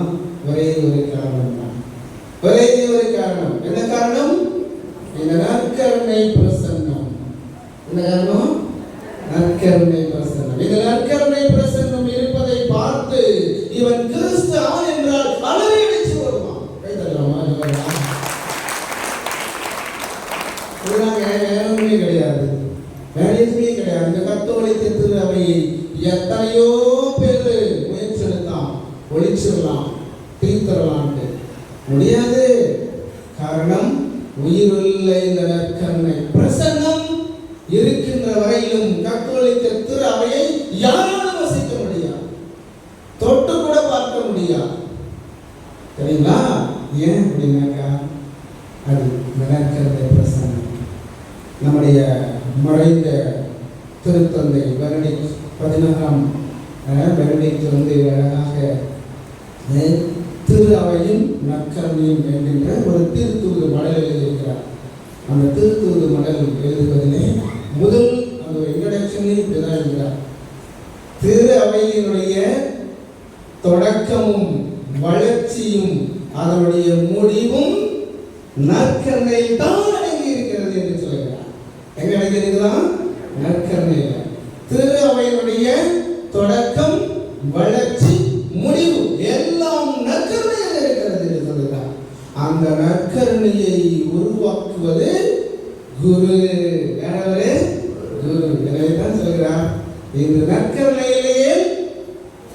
ஒரே ஒரு காரணம் தான். ஒரே ஒரு காரணம். என்ன காரணம்? இந்த நற்கருணை பிரசன்னம். என்ன காரணம்? நற்கருணை பிரசன்னம். இந்த நற்கருணை பிரசன்னம் இருப்பதை பார்த்து இவன் கிறிஸ்தவன் என்றால் அலறடிச்சு வருவான். வேணுமே கிடையாது, வேலையுமே கிடையாது. இந்த கத்தோலிக்க திரு அவையை எத்தனையோ பேர் முயற்சி எடுத்தான், ஒழிச்சிடலாம், தீர்த்தரலான்ட்டு முடியாது. காரணம், உயிருள்ள இந்த நற்கருணை பிரசன்னம் இருக்கின்ற வரையிலும் கத்தோலிக்க திரு அவையை யாராலும் வசிக்க முடியாது, தொட்டு கூட பார்க்க முடியாது. சரிங்களா? ஏன் அப்படின்னாக்கா அது நற்கருணை பிரசன்னம். நம்முடைய மறைந்த திருத்தந்தை பெனடிக்ட் 16ஆம் பெனடிக்ட் அழகாக திரு அவையும் நற்கருணையும் என்கின்ற ஒரு திருத்தூது மடல் எழுதியிருக்கிறார். அந்த திருத்தூது மடல் எழுதுவதிலே முதல் அந்த இன்ட்ரடக்ஷனே இப்படிதான் எழுதுகிறார். திரு அவையினுடைய தொடக்கமும் வளர்ச்சியும் அதனுடைய முடிவும் நற்கருணையில் தான் அடங்கி இருக்கிறது என்று சொல்கிறார். எங்க அடங்கி இருக்கிறான்? நற்கருணையில். திரு அவையினுடைய தொடக்கம், வளர்ச்சி, முடிவு எல்லாம் நற்கருணையில் இருக்கிறது என்று சொல்கிறார். அந்த நற்கருணையை உருவாக்குவது குரு. யாரவரே? குரு. எனவே தான் சொல்கிறார், இந்த நற்கருணையிலேயே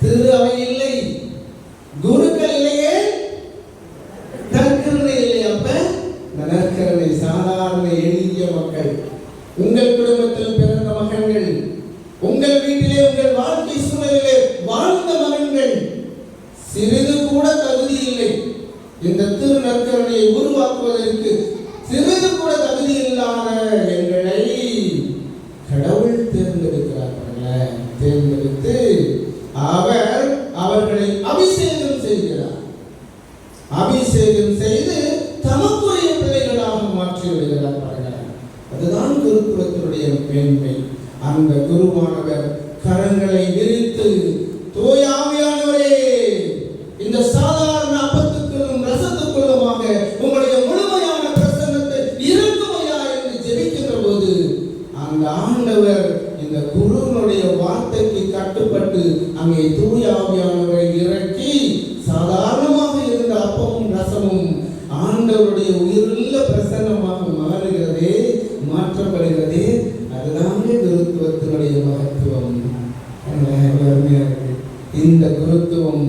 திரு அவை இல்லை, குருக்கள் இல்லையே, நற்கருணை இல்லை. அப்ப நற்கருணை சாதாரண எளிய மக்கள், உங்கள் குடும்பத்தில் பிறந்த மகன்கள், உங்கள் வீட்டிலே உங்கள் வாழ்க்கை சூழலிலே வாழ்ந்த மகன்கள், சிறிது கூட தகுதி இல்லை இந்த திரு நற்கருணையை உருவாக்குவதற்கு. சிறிது கூட தகுதி இல்லாத எங்களை கடவுள் தேர்ந்தெடுக்கிறார்கள். தேர்ந்தெடுத்து அவர் அவர்களை அபிஷேகம் செய்கிறார். அபிஷேகம் செய்து தமக்குரிய பிள்ளைகளாக மாற்றி விடுகிறார். அதுதான் குருத்துவத்தினுடைய மேன்மை. அந்த குருவானவர் கரங்களை விரித்து, தூய ஆவியானவரே கட்டுப்பட்டு அங்கே தூய ஆவியானவரை இறக்கி சாதாரணமாக இருந்த அப்பமும் ரசமும் ஆண்டவருடைய உயிருள்ள பிரசன்னமாக மாறுகிறதே, மாற்றப்படுகிறதே. அதுதாங்க குருத்துவத்தினுடைய மகத்துவம். அருமையா இருக்கு. இந்த குருத்துவம்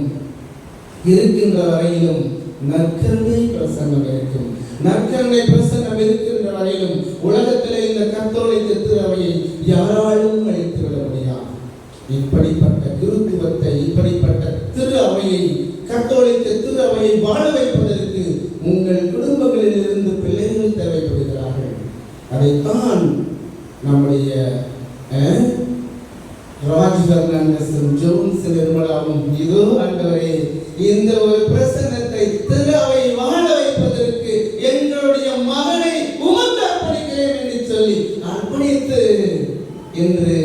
இருக்கின்ற வரையிலும் நற்கருணை பிரசன்னம் இருக்கும். நற்கருணை பிரசன்னம் இருக்கின்ற வரையிலும் உலகத்திலே இந்த கத்தோலிக்க திருவையை யாராலும் அழித்துவிட முடியாது. இப்படிப்பட்ட குருத்துவத்தை, இப்படிப்பட்ட திரு அவையை, கத்தோலிக்க திரு அவையை வாழ வைப்பதற்கு உங்கள் குடும்பங்களில் இருந்து பிள்ளைகள் தேவைப்படுகிறார்கள். அதைத்தான் நம்முடைய ராஜ் பெர்னாண்டஸும் ஜோன்ஸ் நிர்மலாவும் இதோ ஆண்டவரே இந்த ஒரு பிரசன்னத்தை திரு அவை வாழ வைப்பதற்கு எங்களுடைய மகனை உமக்கு அர்ப்பணிக்கிறேன் என்று சொல்லி அர்ப்பணித்து என்று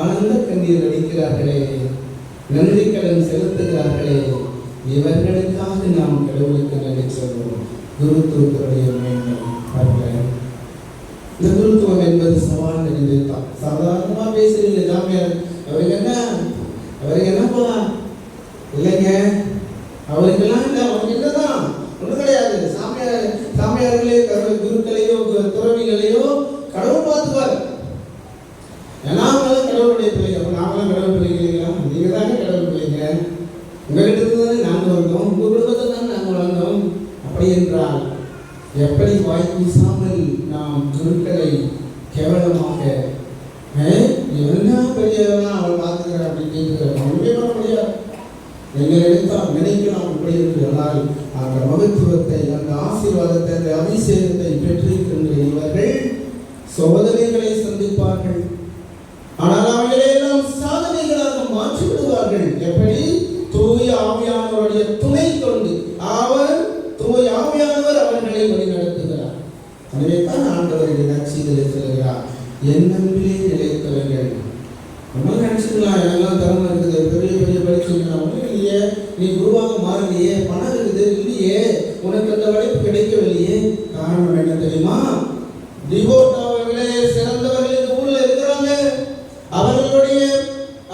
ஆனந்த கண்ணீர் அடிக்கிறார்களே, நன்றி கடன் செலுத்துகிறார்களே. இவர்களுக்காக நாம் கடவுளுக்கு நன்றி சொல்வோம். குருத்துவத்துடைய மேன்மை. இந்த குருத்துவம் என்பது சவால் நிறைந்ததுதான். சாதாரணமா பேசுறீங்க ஜாமியார், அவருக்கு என்னப்பா இல்லைங்க, அவருக்கெல்லாம் இல்லை, அவருக்கு என்னதான் ஒன்றும் கிடையாது. சாமியார்களே குருக்களையோ துறவிகளையோ கடவுள் பார்த்துப்பார். நாங்களும் கடவுளுடைய பிள்ளைங்க. அப்போ நாங்களும் கடவுள் பிள்ளைங்களா? நீங்க தானே கடவுள் பிள்ளைங்க. உங்ககிட்ட இருந்து தானே நாங்கள் வந்தோம், உங்க குடும்பத்தை தானே நாங்கள் வந்தோம். அப்படி என்றால் எப்படி வாய் கூசாமல் நாம் குருக்களை கேவலமாக என்ன பெரியவனா அவள் பார்த்துக்கிறேன் அப்படின்னு கேட்கிறேன். ஒன்றுமே பண்ண முடியாது. எங்களை எடுத்தால் நினைக்கலாம் இப்படி இருக்கு. ஆனால் அந்த மகத்துவத்தை, அந்த ஆசீர்வாதத்தை, அந்த அபிஷேகத்தை பெற்றிருக்கின்ற இவர்கள் சோதனைகளை சந்திப்பார்கள். ஆனால் அவைகளெல்லாம் சாதனைகளாக மாற்றி விடுவார்கள். எப்படி? தூய ஆவியானவருடைய துணை கொண்டு. அவர் தூய ஆவியானவர் அவர்களை வழிநடத்துகிறார். எனவே தான் ஆண்டவர்கள் நற்செய்தியிலே சொல்கிறார், என் அன்பிலே நிலைத்தவர்கள். நம்ம நினைச்சுக்கலாம், எனக்கெல்லாம் திறமை இருக்குது, பெரிய பெரிய படிச்சுக்கலாம், ஒன்றும் இல்லையே, நீ குருவாக மாறலையே, பணம் இருக்குது இல்லையே, உனக்கு அந்த வாய்ப்பு கிடைக்கவில்லையே. காரணம் என்ன தெரியுமா? டிவோட்டாவர்களே சிறந்தவர்கள் இந்த ஊர்ல இருக்கிறாங்க. அவர்களுடைய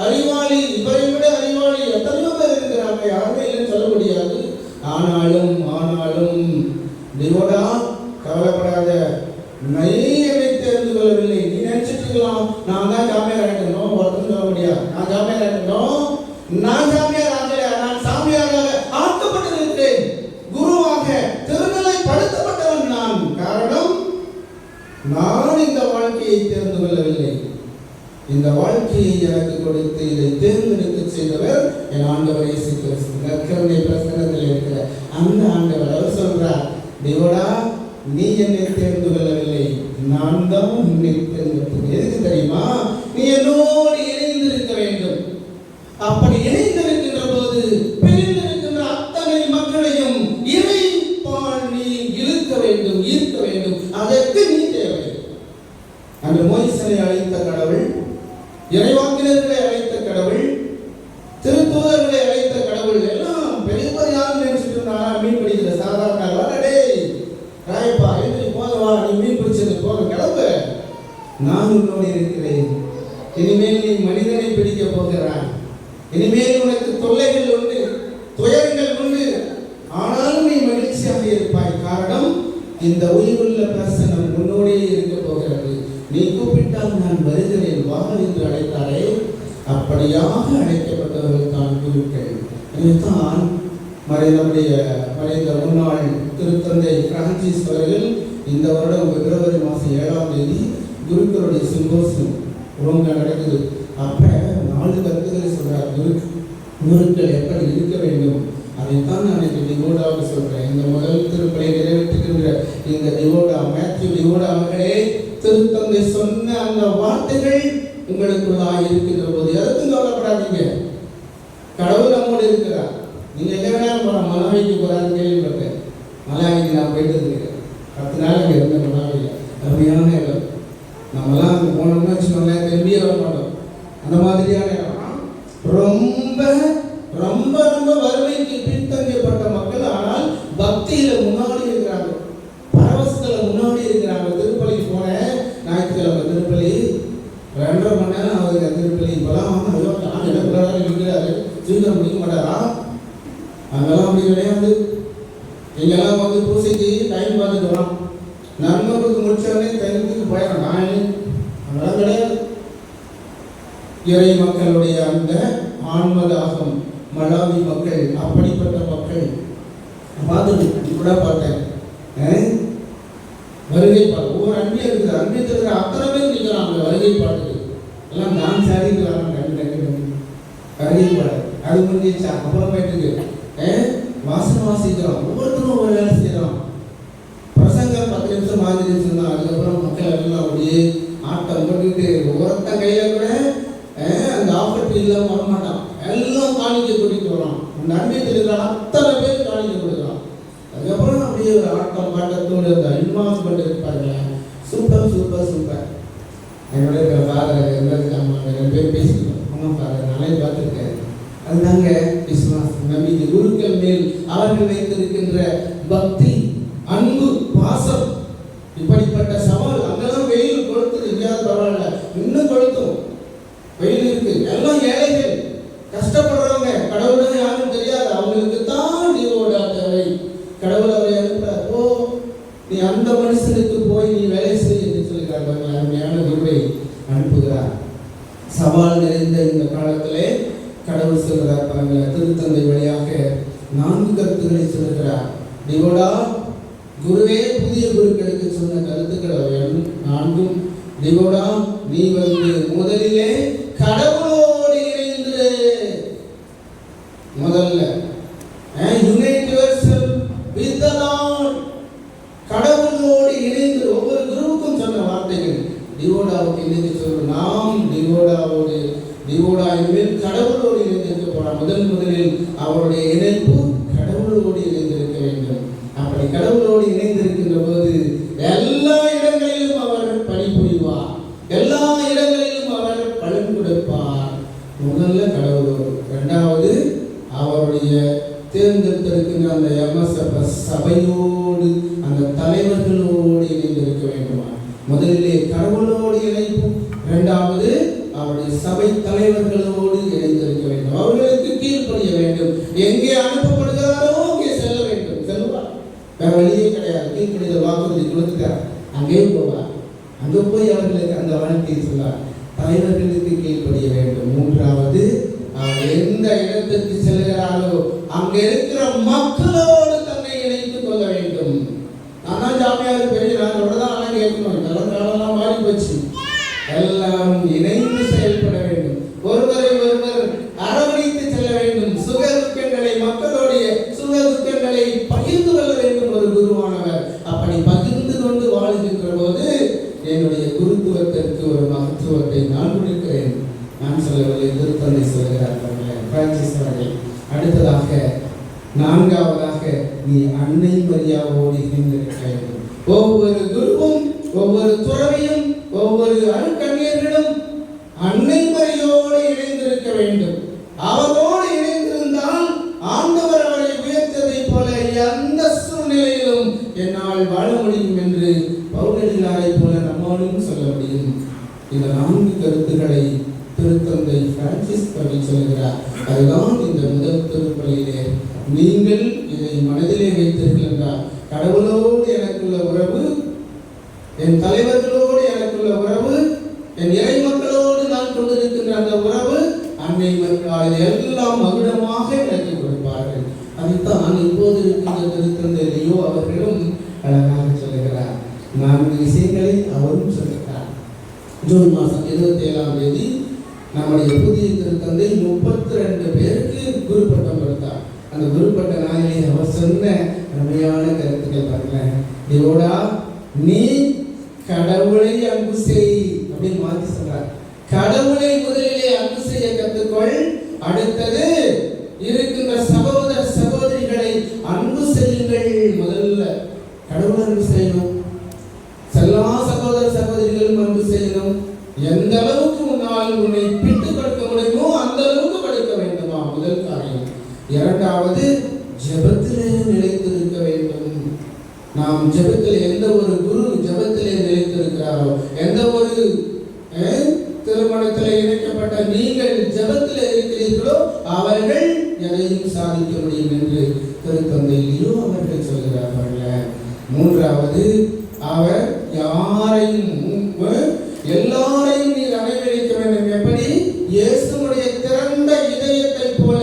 அறிவாளி, இவரை விட அறிவாளி எத்தனையோ பேர் இருக்கிறாங்க, யாருமே இல்லைன்னு சொல்ல முடியாது. ஆனாலும் டிவோடா கவலைப்படாத, என்னை தெரிந்து கொள்ளவில்லை. நீ நினைச்சிட்டு இருக்கலாம் நான் தான் ஜாமியார் ஆகிட்டோம், ஒருத்தரும் சொல்ல முடியாது. நான் ஜாமியார் ஆகிட்டோம், நான் ஜாமியார் ஆகல, நான் சாமியாராக ஆக்கப்பட்டிருக்கிறேன், குருவாக திருநிலைப்படுத்தப்பட்டவன் நான். காரணம், நான் இந்த வாழ்க்கையை தெரிந்து கொள்ளவில்லை. இந்த வாழ்க்கையை எனக்கு கொடுத்து இதை தேர்ந்தெடுக்க செய்தவர் என் ஆண்டவர் இயேசு கிறிஸ்து. நற்கருணை பிரசன்னத்தில் இருக்கிற அந்த ஆண்டவர். அவர் சொல்றார், தேவடா நீ என்னை தேர்ந்து கொள்ளவில்லை, நான் தான் உன்னை தேர்ந்தெடுத்தேன். எதுக்கு தெரியுமா? நீ என்னோடு இணைந்திருக்க வேண்டும். அப்படி இணைந்திருக்கின்ற போது பிரிந்திருக்கின்ற அத்தனை மக்களையும் இறைப்பால் நீ இழுக்க வேண்டும், ஈர்க்க வேண்டும். அதற்கு நீ தேவை. அன்று மோசேயை அழைத்த கடவுள், இறைவாக்கினர்களை அழைத்த கடவுள், திருத்தூதர்களை அழைத்த கடவுள் எல்லாம் பெரிய யாரும் நினைச்சிட்டு இருந்தாங்க. மீன் பிடிக்கிற சாதாரண ராயப்பா எழுதி போதவா, நீ மீன் பிடிச்சது போக கிளம்பு, நான் உன்னோடு இருக்கிறேன். இனிமேல் நீ மனிதனை பிடிக்க போகிறாய். இனிமேல் உனக்கு தொல்லைகள் உண்டு, துயரங்கள் உண்டு. ஆனாலும் நீ மகிழ்ச்சியாக இருப்பாய். காரணம், இந்த உயிருள்ள பிரசனம் உன்னோடே இருக்க போகிறது. நீ கூப்பிட்டால் நான் வருகிறேன், வா என்று அழைத்தாரே, அப்படியாக அழைக்கப்பட்டவர்கள் தான் குருக்கள். இதுதான் நம்முடைய மறைந்த முன்னாள் திருத்தந்தை பிரான்சிஸ் அவர்கள் இந்த வருடம் பிப்ரவரி மாதம் 7ஆம் தேதி குருக்களுடைய சிம்போசியம் ரோம்ல நடக்குது. அப்ப 4 கருத்துக்களை சொல்றார். குருக்கள் எப்படி இருக்க வேண்டும், அதைத்தான் நான் இன்னைக்கு டிவோடாவுக்கு சொல்றேன். இந்த முதல் திருப்பலை நிறைவேற்றுகின்ற இந்த டிவோடா, மேத்யூ டிவோடா அவர்களே, திருத்தந்தை சொன்ன அந்த வார்த்தைகள் உங்களுக்குள்ளாக இருக்கின்ற போது எதுக்கும் கவலைப்படாதீங்க. கடவுள் நம்மோடு இருக்கிறார். நீங்க எங்க வேணாலும் போகலாம். மலாவிக்கு போறான்னு கேள்விப்பட்டேன். மலாவிக்கு நான் போயிட்டு இருக்கிறேன். 10 நாள் அங்கே இருந்த மலாவியில் அருமையான இடம். நம்மளாம் அங்கே போனோம்னு வச்சுக்கோங்களேன், திரும்பியே வர மாட்டோம். அந்த மாதிரியான இடம். ரொம்ப ரொம்ப ரொம்ப வறுமைக்கு பின்தங்கப்பட்ட மக்கள், ஆனால் பக்தியில முன்னாடி இருக்கிறாங்க, பரவசத்துல முன்னாடி இருக்கிறாங்க. திருப்பலிக்கு போனேன் ஞாயிற்றுக்கிழமை. திருப்பலி 2.5 மணி நேரம் ஆகுதுங்க. திருப்பலி இப்பெல்லாம் வந்து ஸ்வீகரம் பிடிக்க மாட்டாரா? அங்கெல்லாம் அப்படி கிடையாது. இங்கெல்லாம் வந்து பூசைக்கு டைம் பார்த்துட்டு வரோம், நண்பர்களுக்கு முடிச்சவனே டைமுக்கு போயிடணும். அங்கெல்லாம் கிடையாது. இறை மக்களுடைய அந்த ஆன்மதாகம் மலாவி மக்கள் அப்படிப்பட்ட மக்கள் பார்த்துட்டு கூட பார்த்தேன். வருகை பாடு ஒவ்வொரு அன்பியம் இருக்குது. அன்பியத்தில் இருக்கிற அத்தனை பேர் நிற்கிறாங்க வருகை பாட்டுக்கு. எல்லாம் நான் சரிக்கிறாங்க வருகை பாடு. அது முடிஞ்சிச்சா அப்புறமேட்டுக்கு வாசனம் வாசிக்கிறோம். ஒவ்வொருத்தரும் ஒரு வேலை செய்கிறோம். பிரசங்கம் 10 நிமிஷம் 5 நிமிஷம் தான். அதுக்கப்புறம் மக்கள் எல்லாம் அப்படியே ஆட்டம் போட்டுக்கிட்டு ஒவ்வொருத்த கையில கூட அந்த ஆஃபர் இல்லாமல் வரமாட்டான். எல்லாம் காணிக்க கூட்டிட்டு வரோம். அந்த அன்பியத்தில் இருக்கிற அத்தனை பேர் காணிக்க கொடுக்குறோம். அதுக்கப்புறம் அப்படியே ஒரு ஆட்டம் பாட்டத்தோடு அந்த இன்வால்வ்மெண்ட் இருப்பாங்க. Super super super. என்னுடைய ஃபாதர் ரெண்டு பேர் பேசிக்கிறோம். ஆமாம் ஃபாதர் நானே பார்த்துருக்கேன். அதுதாங்க விசுவாசம், நம்பிக்கை. குருக்கள் மேல் அவர்கள் வைத்திருக்கின்ற பக்தி, அன்பு, பாசம். இப்படிப்பட்ட சவால் அங்கெல்லாம் வெயில் கொளுத்துது. எங்கேயாவது பரவாயில்ல, இன்னும் கொளுத்தும். வெயில் இருக்கு. எல்லாம் ஏழைகள், கஷ்டப்படுறவங்க, கடவுளும் யாரும் தெரியாது. அவங்களுக்கு தான் நீரோட தேவை. கடவுள் அவரை அனுப்புறார். ஓ நீ அந்த மனுஷனுக்கு போய் நீ வேலை செய்ய என்று சொல்கிறார். அருமையான விரும்பை அனுப்புகிறார். சவால் நிறைந்த இந்த காலத்திலே கடவுள் சொல்கிறார் பாருங்க. திருத்தந்தை வழியாக 4 கருத்துக்களை சொல்கிறார். டிவோடா குருவே புதிய குருக்களுக்கு சொன்ன கருத்துக்கள் அவை 4. டிவோடா நீ வந்து முதலிலே கடவுளோடு இணைந்து முதல்ல unite yourself with the Lord. கடவுளோடு இணைந்து ஒவ்வொரு குருவுக்கும் சொன்ன வார்த்தைகள் டிவோடாவுக்கு இன்னைக்கு சொல்றோம். நாம் டிவோடா இனிமேல் கடவுளோடு இணைந்திருக்க போறார். முதலில் அவருடைய இணைப்பு கடவுளோடு இணைந்திருக்க வேண்டும். அப்படி கடவுளோடு இணைந்திருக்கின்ற போது எல்லா இடங்களிலும் அவர் பணிபுரிவார். எல்லா இடங்களிலும் அவர் பலன் கொடுப்பார். முதல்ல கடவுளோடு, 2வது அவருடைய தேர்ந்தெடுத்திருக்கின்ற அந்த எம்எஸ்எஃப்எஸ் சபையோடு, அந்த தலைவர்களோடு இணைந்திருக்க வேண்டுமா? முதலிலே கடவுளோடு இணைப்பு, 2வது அவருடைய சபை தலைவர்களோடு இணைந்திருக்க வேண்டும். அவர்களுக்கு கீழ்ப்படிய வேண்டும். எங்கே அனுப்பப்படுகிறாரோ அங்கே செல்ல வேண்டும். செல்வார், வேற வழியே கிடையாது. கீழ்ப்படிதல் வாக்குறுதி கொடுத்துட்டார், அங்கே போவார். அங்கே போய் அவர்களுக்கு அந்த வாழ்க்கையை சொல்லார். தலைவர்களுக்கு கீழ்ப்படிய வேண்டும். 3வது அவர் எந்த இடத்திற்கு செல்கிறாரோ அங்கே இருக்கிற மக்களோடு தன்னை இணைத்துக் கொள்ள வேண்டும். நான் ஜாமியார் பெரிய நாளோட தான் ஆனால் கேட்கணும். இதெல்லாம் காலம்லாம் மாறி போச்சு. எல்லாம் இணைந்து செயல்பட வேண்டும். ஒருவரை ஒருவர் அரவணைத்து செல்ல வேண்டும். சுக துக்கங்களை, மக்களுடைய சுக துக்கங்களை பகிர்ந்து கொள்ள வேண்டும் ஒரு குருவானவர். அப்படி பகிர்ந்து கொண்டு வாழ்கின்ற போது என்னுடைய குருத்துவத்திற்கு ஒரு மகத்துவத்தை நான் கொடுக்கிறேன். நான் சொல்லவில்லை, திருத்தந்தை சொல்கிறார். பிரான்சிஸ் அவர்கள் அடுத்ததாக 4வதாக நீ அன்னை மரியாவோடு இணைந்திருக்க வேண்டும். ஒவ்வொரு குருவும், ஒவ்வொரு துறவியும், ஒவ்வொரு அருட்கண்ணியர்களும் அன்னை மரியோடு இணைந்திருக்க வேண்டும். அவரோடு இணைந்திருந்தால் ஆண்டவர் அவரை உயர்த்ததை போல எந்த சூழ்நிலையிலும் என்னால் வாழ முடியும் என்று பவுலடிகளாரை போல நம்மாலும் சொல்ல முடியும். இந்த 4 கருத்துக்களை திருத்தந்தை பிரான்சிஸ் அவர்கள் சொல்கிறார். அதுதான் இந்த முதல் திருப்பலியிலே நீங்கள் இதை மனதிலே வைத்தீர்கள் என்றால், கடவுளோடு எனக்குள்ள உறவு, என் தலைவர்களோடு எனக்குள்ள உறவு, என் இறை மக்களோடு நான் கொண்டிருக்கின்ற அந்த உறவு, அன்னை மக்கள் எல்லாம் மகுடமாக எனக்கு கொடுப்பார்கள். அதைத்தான் இப்போது இருக்கின்ற திருத்தந்தை லியோ அவர்களும் அழகாக சொல்லுகிறார். 4 விஷயங்களை அவரும் சொல்லுகிறார். ஜூன் மாதம் 27ஆம் தேதி நம்முடைய புதிய திருத்தந்தை 32 பேருக்கு குரு பட்டம் கொடுத்தார். அந்த குரு பட்ட நாளிலே அவர் சொன்ன அருமையான கருத்துக்கள் பாருங்களேன். டிவோடா நீ கடவுளை அன்பு செய் அப்படின்னு மாற்றி சொல்றார். கடவுளை முதலிலே அன்பு செய்ய கற்றுக்கொள். அடுத்தது இருக்கின்ற சகோதர சகோதரிகளை அன்பு செய்யுங்கள். முதல்ல கடவுளை அன்பு செய்யணும். எல்லா சகோதர சகோதரிகளும் அன்பு செய்யணும். எந்த அளவுக்கு உன்னால் உன்னை பிட்டு கொடுக்க முடியுமோ அந்த அளவுக்கு படிக்க வேண்டுமா, முதல் காரியம். 2வது ஜெபத்திலே நிலைத்திருக்க வேண்டும். நாம் ஜெபத்திலே, எந்த ஒரு குரு ஜெபத்திலே நிலைத்திருக்கிறாரோ, எந்த ஒரு திருமணத்தில் இணைக்கப்பட்ட நீங்கள் ஜெபத்தில் இருக்கிறீர்களோ அவர்கள் எதையும் சாதிக்க முடியும் என்று திருத்தந்தை லியோ அவர்கள் சொல்கிறார்கள். மூன்றாவது, அவர் யாரையும் எல்லாரையும் நீர் அனைவரிக்க வேண்டும். எப்படி? இயேசுவுடைய திறந்த இதயத்தை போல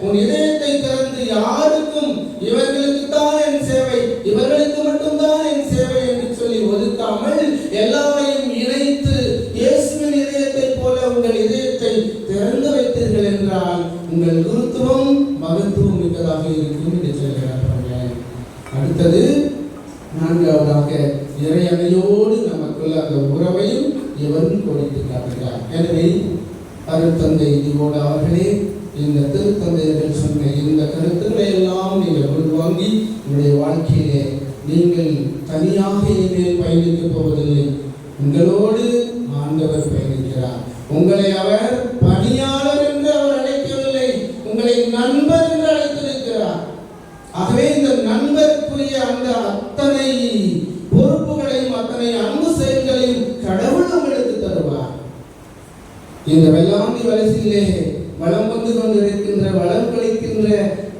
உன் இதயத்தை திறந்து யாருக்கும் இவர்களுக்கு தான் என் சேவை, இவர்களுக்கு மட்டும்தான் என் சேவை என்று சொல்லி ஒதுக்காமல் எல்லாரையும் இணைத்து இயேசுவின் இதயத்தை போல உங்கள் இதயத்தை திறந்து வைத்தீர்கள் என்றால் உங்கள் குருத்துவம் மகத்துவம் மிக்கதாக இருக்கும் என்று சொல்கிறார்கள். அடுத்தது, நான்காவதாக, இறையணையோடு நமக்குள்ள அந்த உறவையும் இவரும் கொடுத்து காட்டுகிறார். எனவே அருட்தந்தை லியோடா அவர்களே, இந்த திருத்தந்தையர்கள் சொன்ன இந்த கருத்துக்களை எல்லாம் நீங்கள் உள்வாங்கி உங்களுடைய வாழ்க்கையிலே நீங்கள் தனியாக இனிமேல் பயணிக்கப் போவதில்லை. உங்களோடு ஆண்டவர் பயணிக்கிறார். உங்களை அவர் பணியாளர் என்று அவர் அழைக்கவில்லை, உங்களை நண்பர் என்று அழைத்திருக்கிறார். ஆகவே இந்த நண்பருக்குரிய அந்த அத்தனை பொறுப்புகளையும் அத்தனை அன்பு செயல்களையும் கடவுள் உங்களுக்கு தருவார். இந்த வெள்ளாண்டி வலசிலே வளம் வந்து கொண்டிருக்கின்ற வளம் கழிக்கின்ற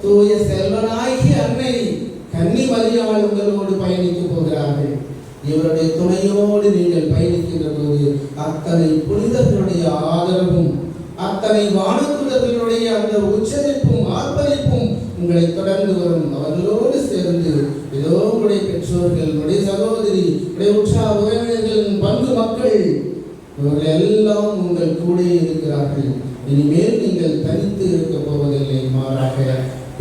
தூய செல்வனாகி அன்னை கன்னி மரியாள் உங்களோடு பயணிக்க போகிறார்கள். இவருடைய துணையோடு நீங்கள் பயணிக்கின்ற போது அத்தனை புனிதர்களுடைய ஆதரவும் அத்தனை வானத்துதர்களுடைய அந்த உச்சரிப்பும் ஆர்ப்பரிப்பும் உங்களை தொடர்ந்து வரும். அவர்களோடு சேர்ந்து ஏதோ உங்களுடைய பெற்றோர்கள், உங்களுடைய சகோதரி, உங்களுடைய உற்சாக உறவினர்கள், பங்கு மக்கள் இவர்கள் எல்லாம் உங்கள் கூட இருக்கிறார்கள். இனிமேல் நீங்கள் தனித்து இருக்க போவதில்லை, மாறாக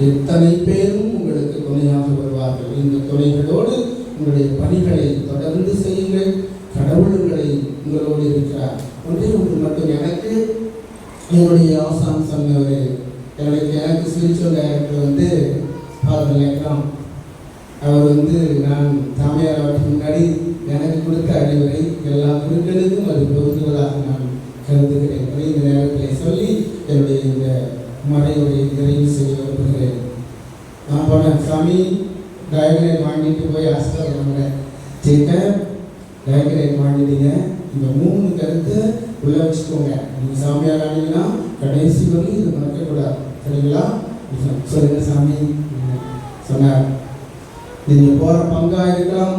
எத்தனை பேரும் உங்களுக்கு துணையாக வருவார்கள். இந்த துணைகளோடு உங்களுடைய பணிகளை தொடர்ந்து செய்யுங்கள். கடவுள் உங்களோடு இருக்கிறார். ஒன்றே ஒன்று மட்டும், எனக்கு என்னுடைய ஆசான் சொன்னவர், எனக்கு ஸ்பிரிச்சுவல் டைரக்டர் ஃபாதர் லேக்ராம், அவர் நான் தாமியார் அவருக்கு முன்னாடி எனக்கு கொடுத்த அறிவுரை எல்லா குழுக்களுக்கும் அது பொருந்துவதாக நான் கருதுகிறேன். இந்த நேரத்தில் சொல்லி என்னுடைய இந்த மறையுடைய நிறைவு செய்ய விரும்புகிறேன். நான் போனேன், சாமி டயக்ரைட் வாங்கிட்டு போய் ஹாஸ்டல் வாங்கினேன். டயக்ரைட் வாங்கிட்டீங்க, இந்த 3 கருத்தை உள்ள வச்சுக்கோங்க. நீங்கள் சாமியார் ஆனீங்கன்னா கடைசி வரைக்கும் இது மறக்கக்கூடாது, சரிங்களா? சொல்லுங்க சாமி சொன்னார். நீங்கள் போகிற பங்காக இருக்கலாம்,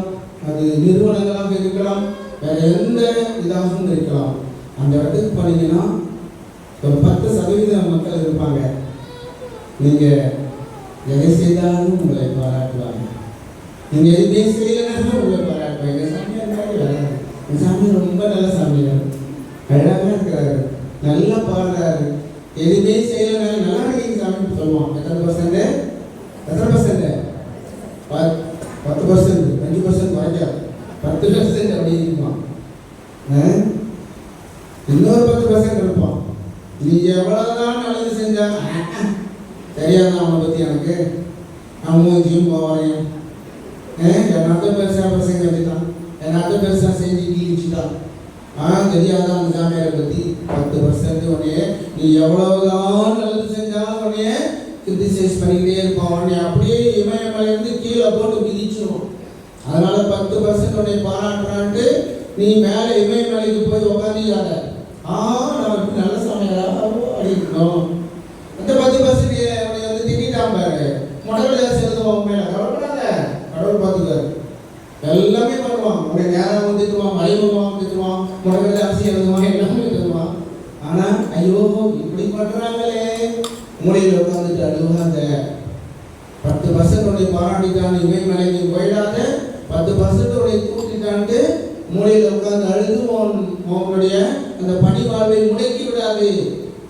அது நிறுவனங்களாக இருக்கலாம், வேற எந்த இதாகவும் இருக்கலாம். அந்த இடத்துக்கு போனீங்கன்னா ஒரு 10% மக்கள் இருப்பாங்க. நீங்கள் எதை செய்தாலும் உங்களை பாராட்டுவாங்க. நீங்கள் எதுவுமே செய்யலைன்னா உங்களை பாராட்டுவாங்க. எங்கள் சாமியார் மாதிரி வராது, எங்கள் சாமியார் ரொம்ப நல்ல சாமியார், அழகாக இருக்கிறாரு, நல்லா பாடுறாரு, எதுவுமே செய்யலைனாலும் நல்லா இருக்கீங்க சாமின்னு சொல்லுவான். எத்தனை பர்சன்ட்? 10%, 5% குறைக்காது, 10% அப்படி இருக்குமா? இன்னொரு 10% இருப்பான். நீ எவ்வளவுதான் நல்லது செஞ்சா தெரியாத அவனை பற்றி எனக்கு, நான் மூஞ்சியும் போவாரையும் என்னத்த பெருசாக பசங்க வச்சுட்டான், என்னத்த பெருசாக செஞ்சு கீழிச்சுட்டான். தெரியாத அந்த சாமியாரை பற்றி 10% உடனே நீ எவ்வளவுதான் நல்லது செஞ்சாலும் உடனே கிரிட்டிசைஸ் பண்ணிக்கிட்டே இருப்பான். உடனே அப்படியே இமயமலையிலிருந்து கீழே போட்டு மிதிச்சிடும். அதனால 10% உடனே பாராட்டுறான்ட்டு நீ மேலே இமயமலைக்கு போய் உட்காந்துக்காத. நமக்கு நல்ல சமையலாக அடிக்கணும். அந்த 10% திட்டான் பாரு, முடவில் செலுத்துவான். மேலே கவலைப்படாத, கடவுள் பார்த்துக்காரு, எல்லாமே பண்ணுவான். உடைய நேரம் திட்டுவான், மறைமுகமாக திட்டுவான், முடவில் அரிசி எழுதுவான், எல்லாமே எழுதுவான். ஆனால் ஐயோ இப்படி பண்ணுறாங்களே, மூலையில் உட்காந்துட்டு அழுவாத. 10% பாராட்டிட்டான் இமயமலைக்கு போயிடாத, 10% தூக்கிட்டான்ட்டு மூலையில் உட்காந்து அழுது உங்களுடைய அந்த பணி வாழ்வை முடக்கி விடாது.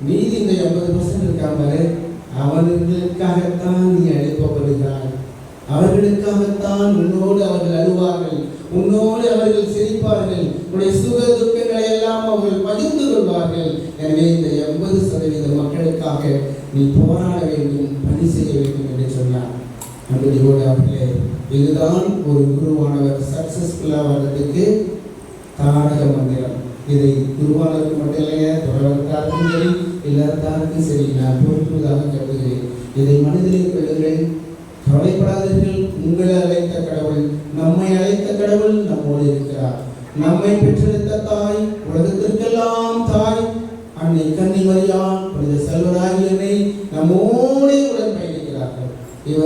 மீதி இந்த 80% இருக்காமலே அவர்களுக்காகத்தான் நீ அழைக்கப்படுகிறாய். அவர்களுக்காகத்தான் உன்னோடு அவர்கள் அழுவார்கள், உன்னோடு அவர்கள் சிரிப்பார்கள், உன்னுடைய சுக துக்கங்களை எல்லாம் அவர்கள் பகிர்ந்து கொள்வார்கள். எனவே இந்த 80% மக்களுக்காக நீ போராட வேண்டும், பணி செய்ய வேண்டும் என்று சொன்னார். அன்புடையோடு அவர்களே, இதுதான் ஒரு குருவானவர் சக்சஸ்ஃபுல்லாக வர்றதுக்கு தாரக மந்திரம். இதை குருவானவருக்கு மட்டும் இல்லைங்க, தொடர்பாருக்கும் சரி, எல்லாத்தாருக்கும் சரி, நான் பொறுப்புவதாக கருதுகிறேன். இதை மனதிலே கொள்ளுங்கள், கவலைப்படாதீர்கள். உங்களை அழைத்த கடவுள், நம்மை அழைத்த கடவுள் நம்மோடு இருக்கிறார். நம்மை பெற்றெடுத்த தாய், உலகத்திற்கெல்லாம் தாய்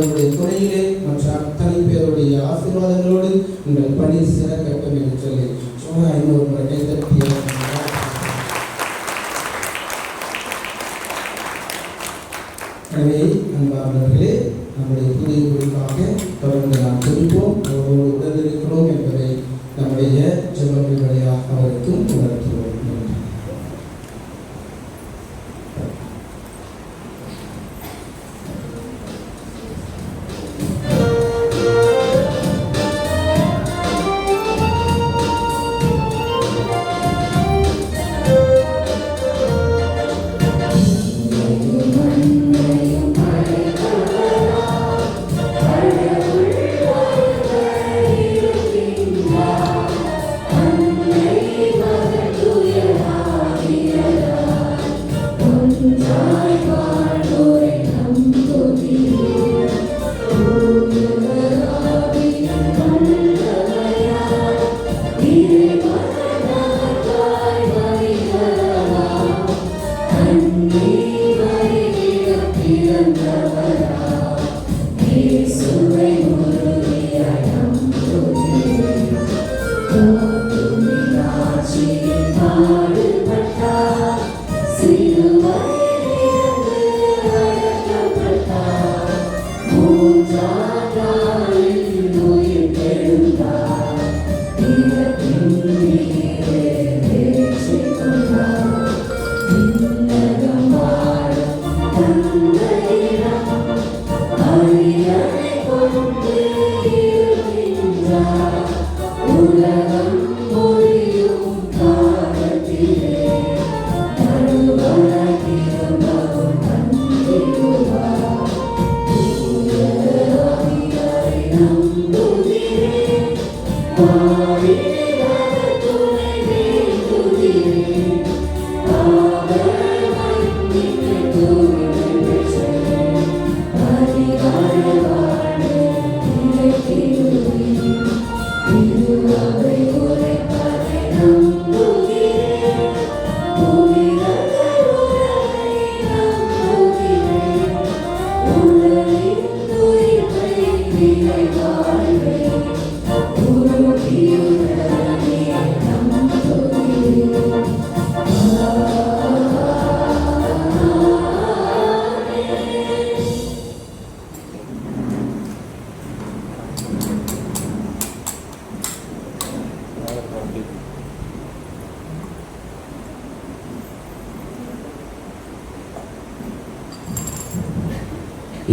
ஆண்டவருடைய துணையிலே மற்ற அத்தனை பேருடைய ஆசீர்வாதங்களோடு உங்கள் பணி சிறக்கட்டும் என்று சொல்லி சும்மா இன்னொரு முறை கைத்தட்டிய எனவே அன்பார்ந்தவர்களே, நம்முடைய புதிய குறிப்பாக தொடர்ந்து நாம் துடிப்போம், அவரோடு உடனிருக்கிறோம் என்பதை நம்முடைய ஜெபங்கள் வழியாக அவருக்கும் உணர்த்துவோம்.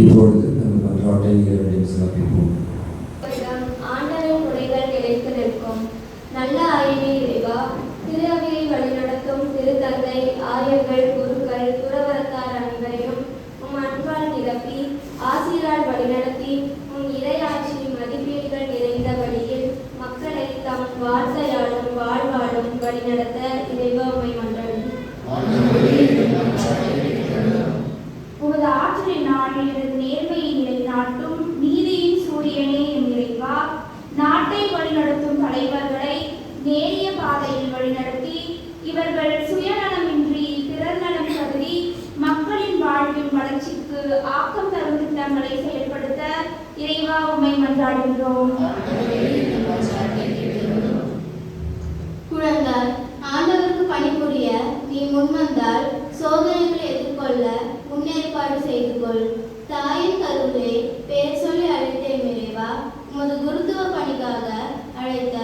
இப்பொழுது நம்ம மன்றாட்டை இறைவனிடம் சமர்ப்பிப்போம். ஆண்டவரின் முறைகள் நிலைத்து நிற்கும். நல்ல ஆயனே இறைவா, திரு அவையை வழிநடத்தும் திருத்தந்தை, ஆயர்கள், குருக்கள், துறவரத்தார் அனைவரையும் உம் அன்பால் நிரப்பி ஆசிரால் வழிநடத்தி உம் இறையாட்சி மதிப்பீடுகள் நிறைந்த வழியில் மக்களை தம் வார்த்தையாலும் வாழ்வாலும் வழிநடத்த இறைவா உம்மை மன்றாடுகிறோம். உமது ஆற்றலின் நாளில் நேர்மையை நிலைநாட்டும் நீதியின் சூரியனே இறைவா, நாட்டை வழிநடத்தும் தலைவர்களை நேரிய பாதையில் வழிநடத்தி இவர்கள் சுயநலமின்றி பிறர் நலம் கருதி மக்களின் வாழ்வின் வளர்ச்சிக்கு ஆக்கம் தரும் திட்டங்களை செயல்படுத்த இறைவா உம்மை மன்றாடுகிறோம். குழந்தாய், ஆண்டவருக்கு பணிபுரிய நீ முன்வந்தால் சோதனைகளை எதிர்கொள்ள முன்னேற்பாடு செய்து கொள். தாயின் கருவிலே பேர் சொல்லி அழைத்தேன் இறைவா, உமது குருத்துவ பணிக்காக அழைத்த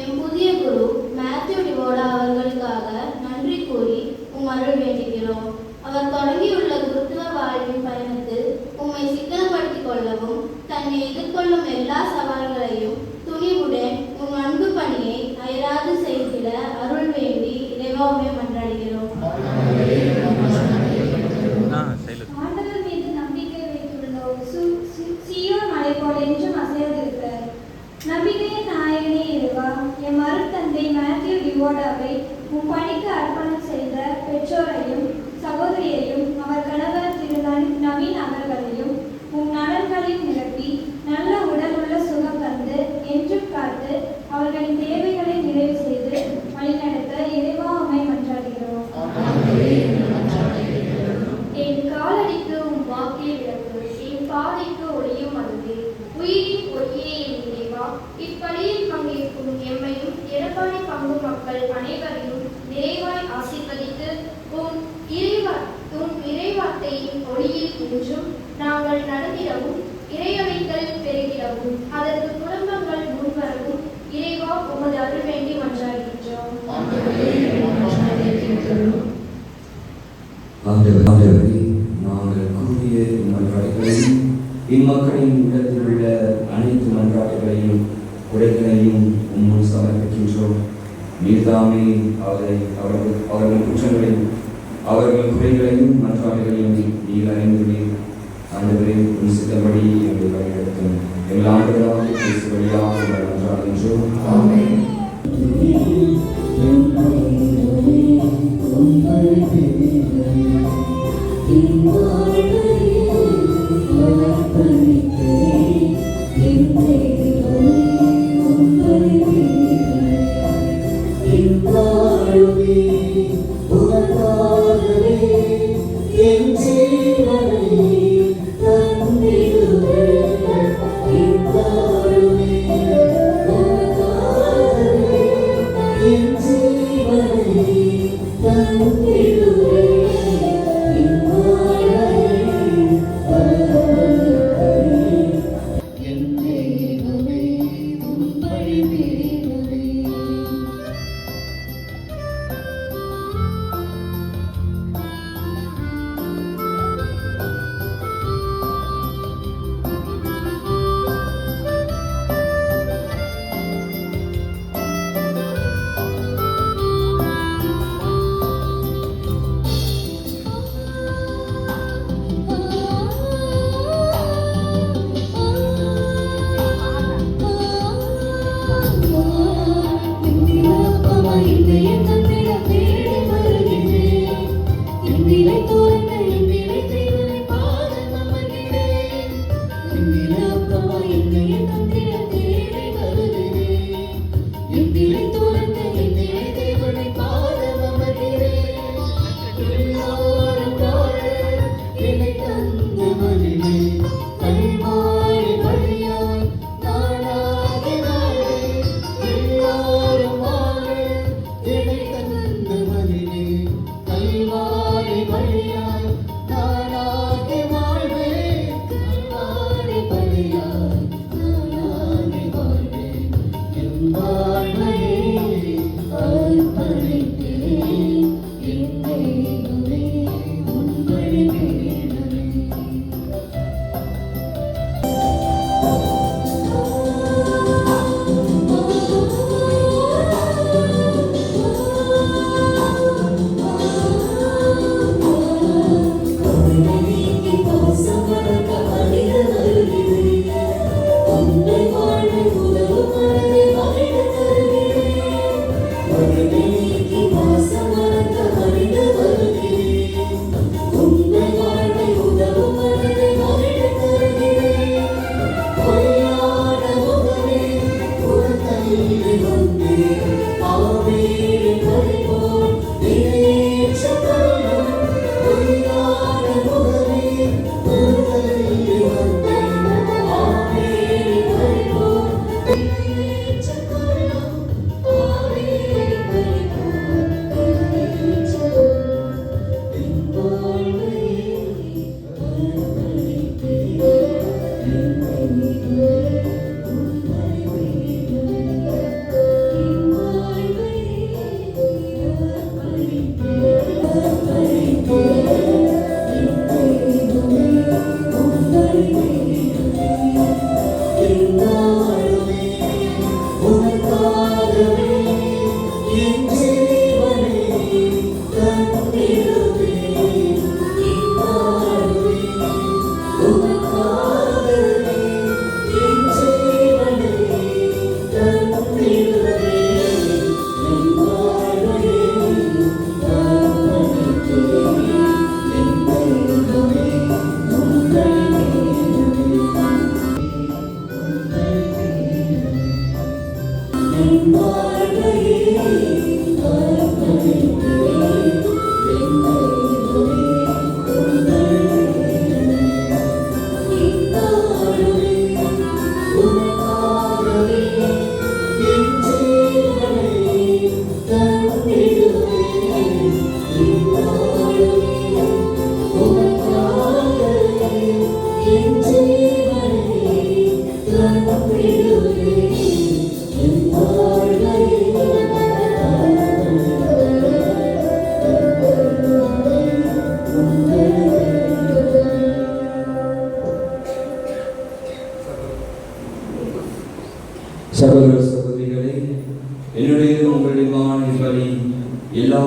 எம் புதிய குரு மேத்யூ டிவோடா அவர்களுக்காக நன்றி கூறி உம் அருள் வேண்டுகிறோம். அவர் தொடங்கியுள்ள குருத்துவ வாழ்வின் பயணத்தில் உம்மை சிக்கனப்படுத்திக் கொள்ளவும் தன்னை எதிர்கொள்ளும் எல்லா சவால்களையும் துணிவுடன் உம் அன்பு பணியை அயராது செய்திட அருள் வேண்டி இறைவாவை மன்றாடுகிறோம். ஆண்டவர் மீது நம்பிக்கை வைத்துள்ளோர் சீயோன் மலை போல் என்றும் அசையாதிருப்பார். நம்பிக்கையின் நாயகனே இறைவா, எம் அருட்தந்தை மேத்யூ டிவோடாவை உம் பணிக்கு அர்ப்பணம் செய்த பெற்றோரையும் சகோதரியையும் அவர் கணவர் திரு நவீன் அவர்களையும் உம் நலன்களையும் நிரப்பி நல்ல உடல் உள்ள சுகம் தந்து என்றும் காத்து அவர்களின் தேவைகளை நிறைவு செய்து வழிநடத்த இறைவா உம்மை மன்றாடுகிறோம். என் காலடிக்கு உம் வாக்கை விளக்கு, என் பாதைக்கு ஒளியும் அதுவே. உயிரின் ஒளியே என் இறைவா, இப்பலியில் பங்கேற்கும் எம்மையும் எடப்பாடி பங்கு மக்கள் அனைவரையும் நிறைவாய் ஆசீர்வதித்து உம் இறைவார்த்தையின் ஒளியில் இன்றும் நாங்கள் நடந்திடவும் இறையழைத்தல் பெறுகிறவும் அதற்கு குடும்பங்கள் முன்வரவும் இறைவா உமது அருள் வேண்டி மன்றாடுகின்றோம். ஆண்டவரே, நாங்கள் கூறிய மன்றாட்டுகளையும் இம்மக்களின் இடத்தில் உள்ள அனைத்து மன்றாட்டுகளையும் உடைகளையும் உம்முன் சமர்ப்பிக்கின்றோம். நீர்தாமே அவர்கள் குற்றங்களையும் அவர்கள் குறைகளையும் மன்றாட்டுகளையும் நீர் அறிந்துள்ளீர். ஆண்டவரே, உன் சித்தப்படி எங்களை வழிநடத்தும். எங்கள் ஆண்டவராக கிறிஸ்து வழியாக உங்களை மன்றாடுகின்றோம். ஆமென். Thank you.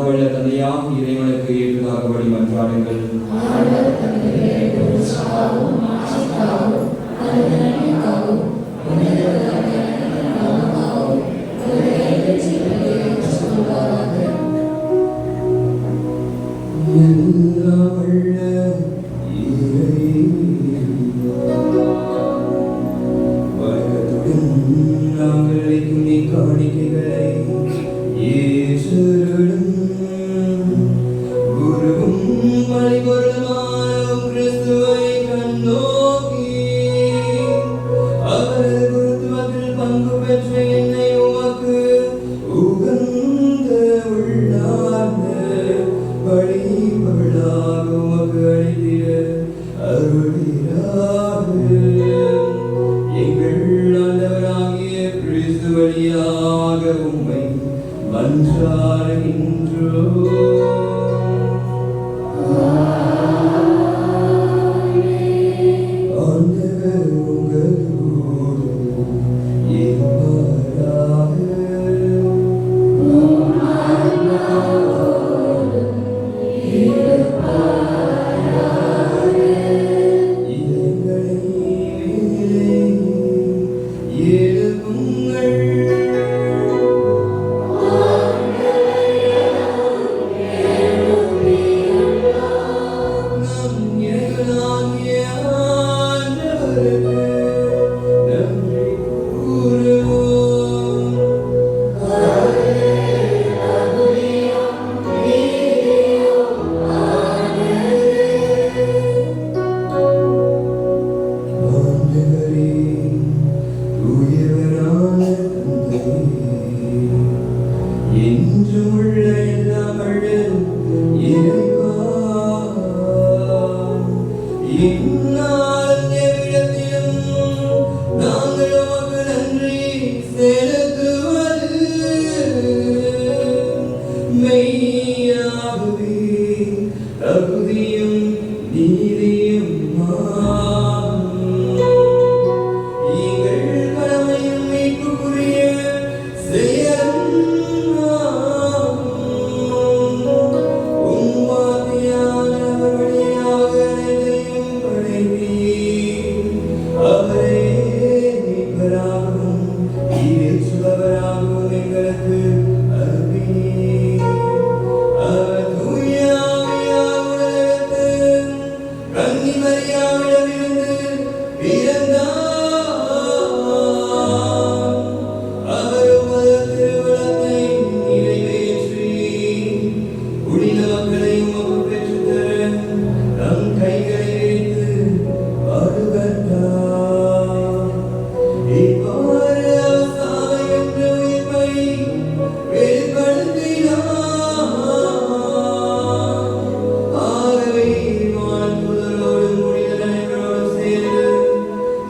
வல்ல தந்தையாக இறைவனுக்கு ஏற்றதாகபடி மன்றாடுங்கள்.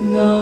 No.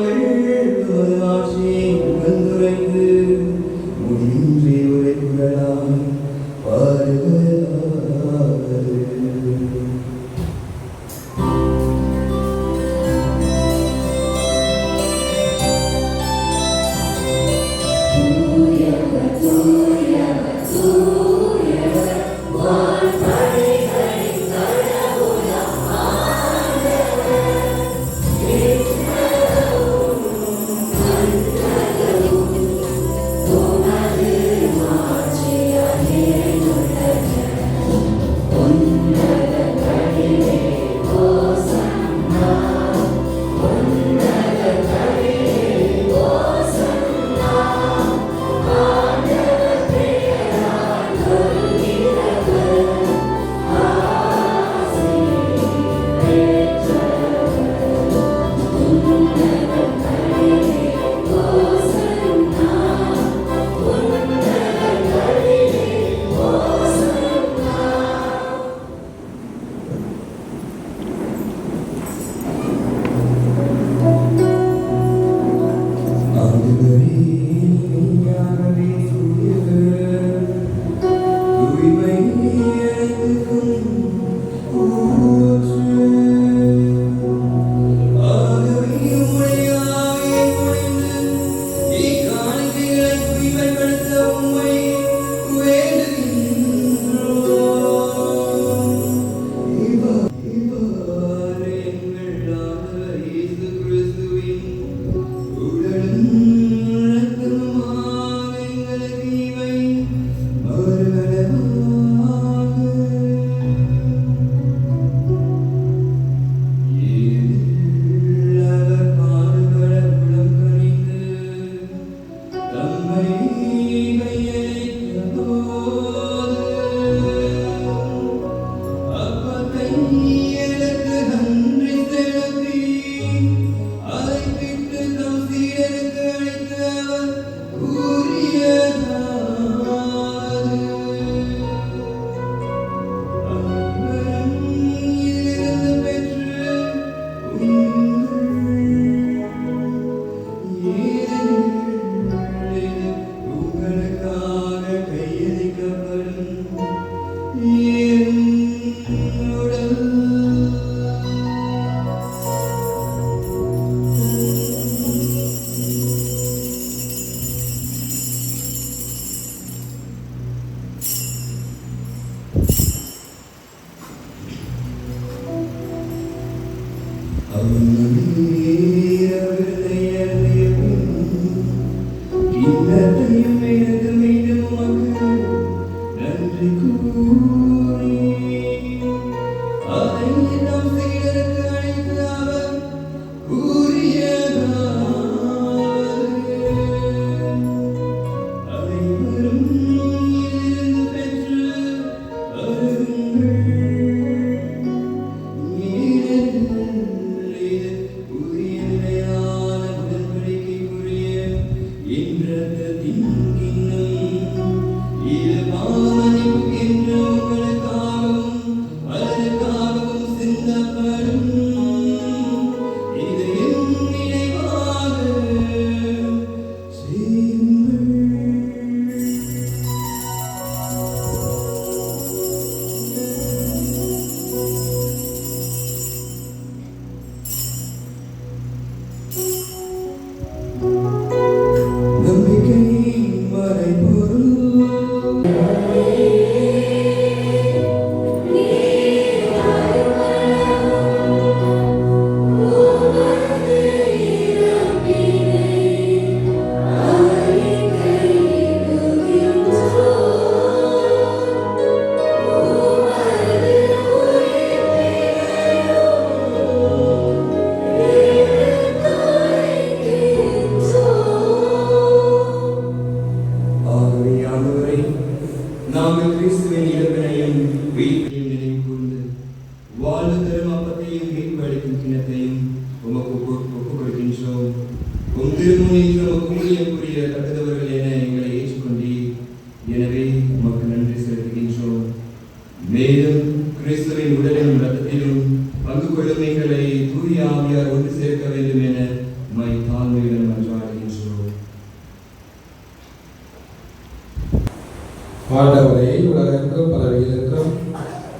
ஆண்டவரே, உலகெங்கும் பரவியிருக்கும்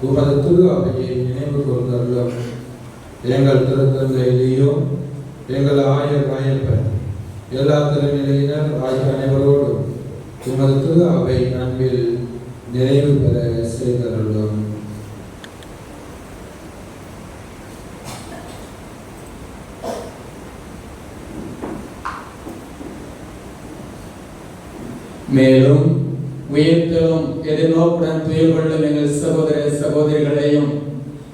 உமது திரு அவையை நினைவு கூர்ந்தருளும். எங்கள் திருத்தந்தையிலேயும் எங்கள் ஆயர் ராயப்பன் எல்லா திருநிலையினர் ஆகிய அனைவரோடும் உமது திரு அவை அன்பில் நிறைவு பெற செய்தருளும். மேலும் உயிர்த்தலும் எதிர்நோக்குடன் துயில் கொள்ளும் எங்கள் சகோதர சகோதரிகளையும்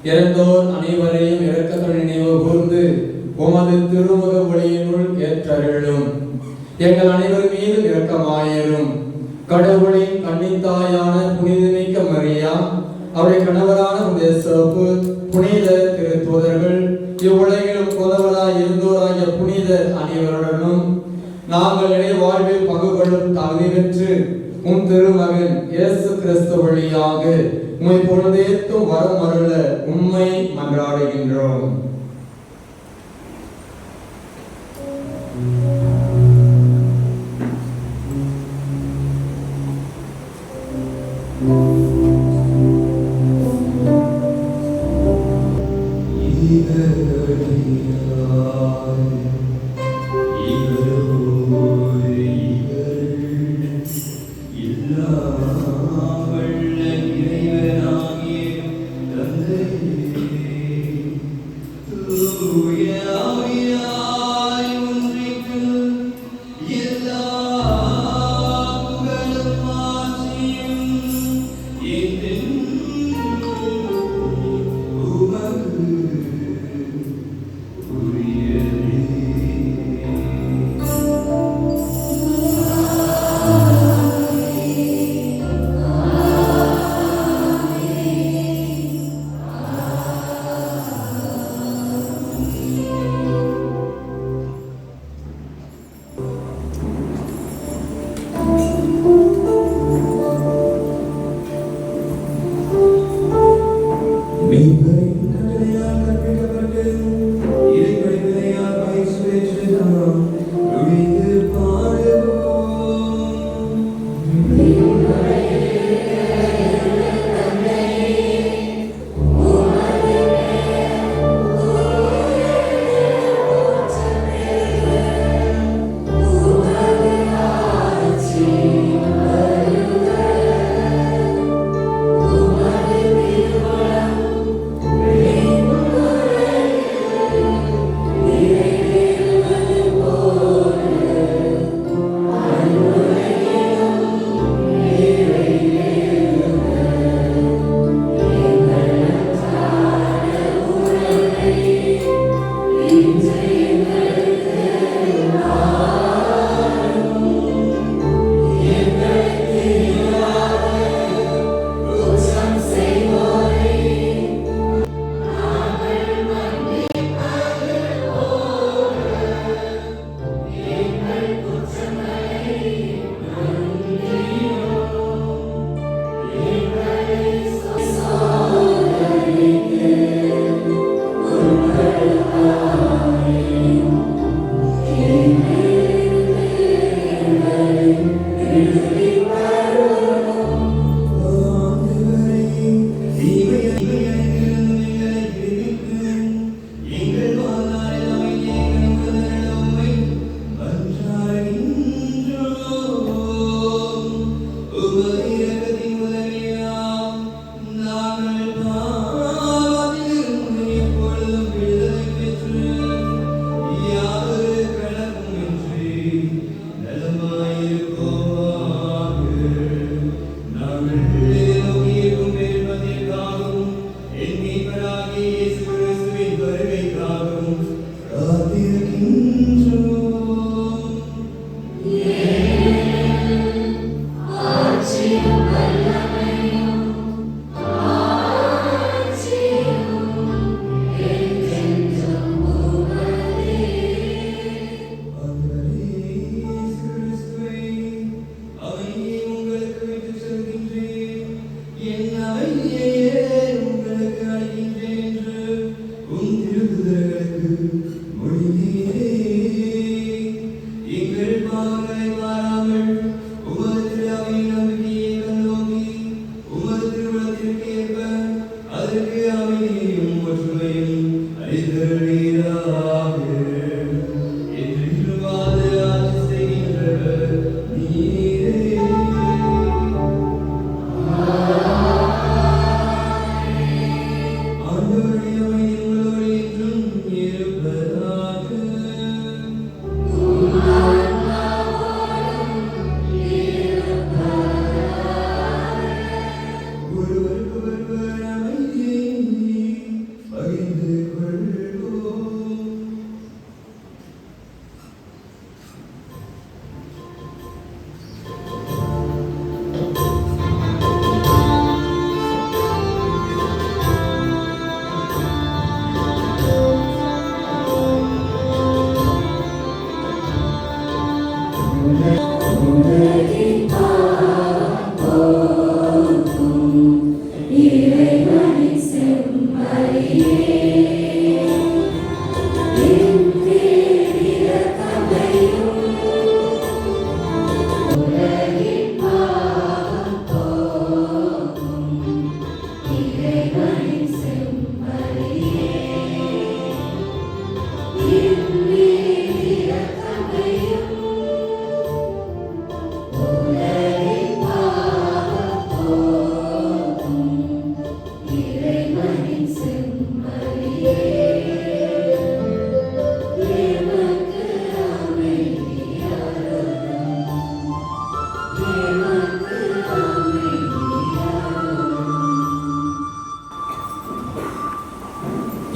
இறந்தோர் அனைவரையும் இரக்கத்துடன் நினைவு கூர்ந்து உமது திருமுக ஒளியினுள் ஏற்றருளும். எங்கள் அனைவர் மீது இரக்கமாயிரும். கடவுளின் கன்னித்தாயான புனிதமிக்க மரியா, அவருடைய கணவரான சிறப்பு புனித திருத்தூதர்கள், இவ்வுலகிலும் புதவராய் இருந்தோராகிய புனிதர் அனைவருடனும் நாங்கள் இறை வாழ்வில் பங்கு கொள்ளும் தகுதி பெற்று உம் திருமகன் இயேசு கிறிஸ்து வழியாக உம்மை பொழுதேத்தும் வரம் அருள உம்மை மன்றாடுகின்றோம்.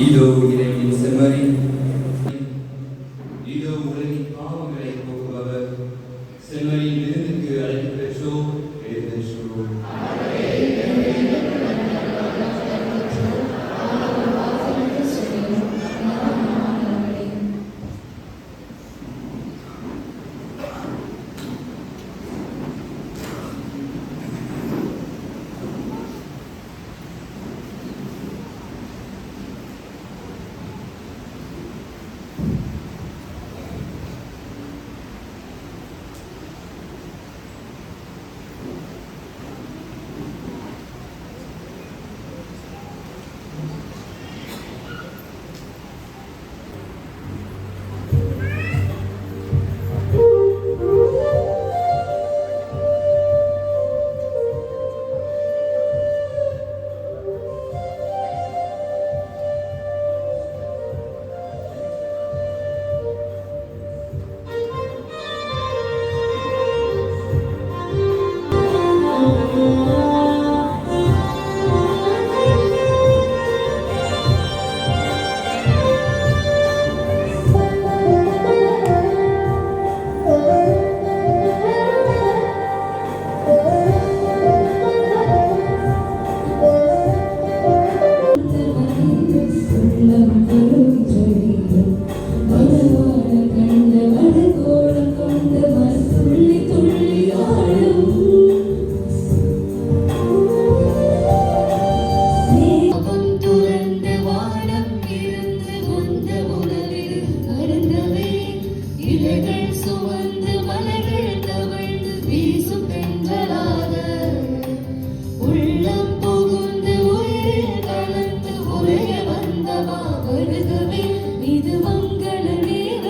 இதோ இறைவனின் செம்மறி, இதோ உலகின் பாவங்களை போக்குபவர். செம்மறியின் விருந்துக்கு அழைப்பு பெற்றோர் எழுதேற்றோர். இது மங்கள நேரம்.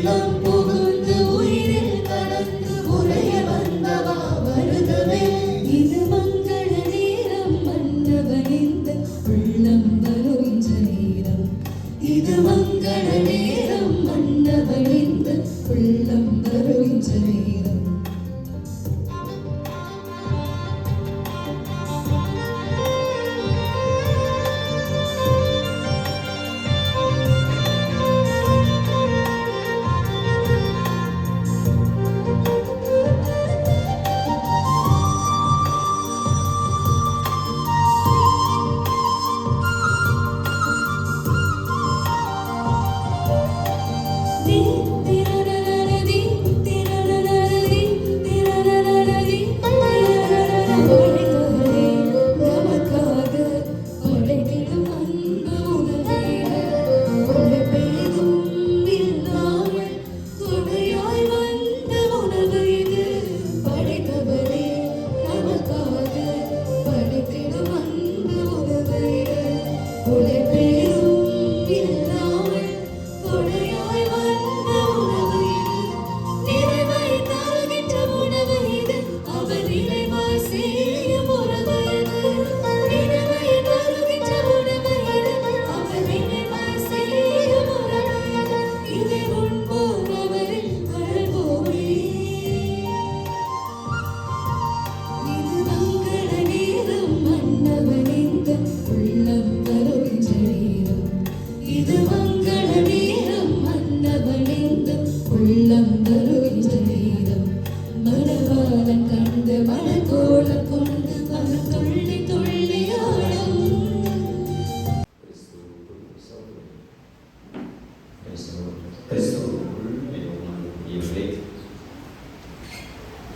உள்ளம் புகுந்து உயிரில் கலந்து உரைய வந்தவா வருகவே. இது மங்கள நேரம் மன்னவனிந்த உள்ளம் வருஞ்ச நேரம். இது மங்கள நேரம் மன்னவனிந்த உள்ளம் வருஞ்ச நேரம்.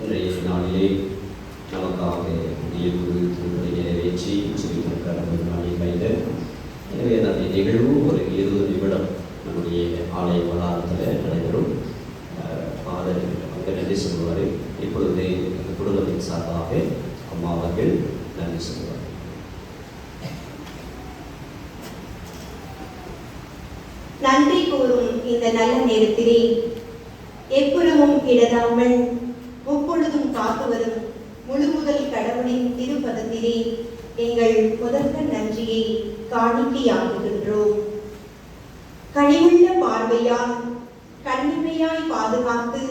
இன்றைய நாளிலே நமக்காக புதிய திருப்பணி நிறைவேற்றி செய்து. எனவே அந்த நிகழ்வு ஒரு 20 நிமிடம் நம்முடைய ஆலய வளாகத்தில் நடைபெறும். ஃபாதர் அங்கே நன்றி சொல்வார். இப்பொழுது அந்த குடும்பத்தின் சார்பாக அம்மா அவர்கள் நன்றி சொல்வார். நன்றி கூறும் இந்த நல்ல நேரத்திலே எப்புறமும் இடராமல் முப்பொழுதும் காத்து வரும் முழு முதல் கடவுளின் திருப்பதத்திலே எங்கள் முதற்க நன்றியை காணிக்கையாக்குகின்றோம். கனிவுள்ள பார்வையால் கண்ணிமையாய் பாதுகாத்து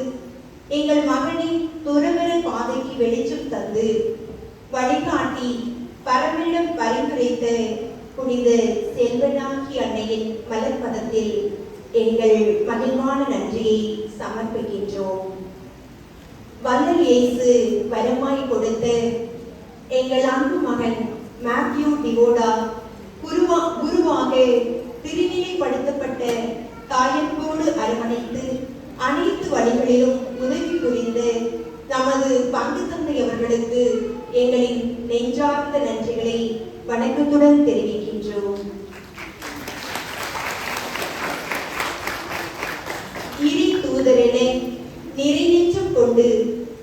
எங்கள் மகனின் துறவர பாதைக்கு வெளிச்சம் தந்து வழிகாட்டி பரமிடம் பரிந்துரைத்த புனித செல்வனாகி அன்னையின் மலர்பதத்தில் எங்கள் மகிழ்வான நன்றியை சமர்ப்பிக்கின்றோம். வல்லல் இயேசு வரமாய் கொடுத்த எங்கள் அன்பு மகன் மேத்யூ டிவோடா குருவாக திருநிலைப்படுத்தப்பட்ட தாயன்போடு அரவணைத்து அனைத்து வழிகளிலும் உதவி புரிந்து நமது பங்கு தந்தை அவர்களுக்கு எங்களின் நெஞ்சார்ந்த நன்றிகளை வணக்கத்துடன் தெரிவிக்கின்றோம். இறை தூதரென நிறைநெஞ்சம் கொண்டு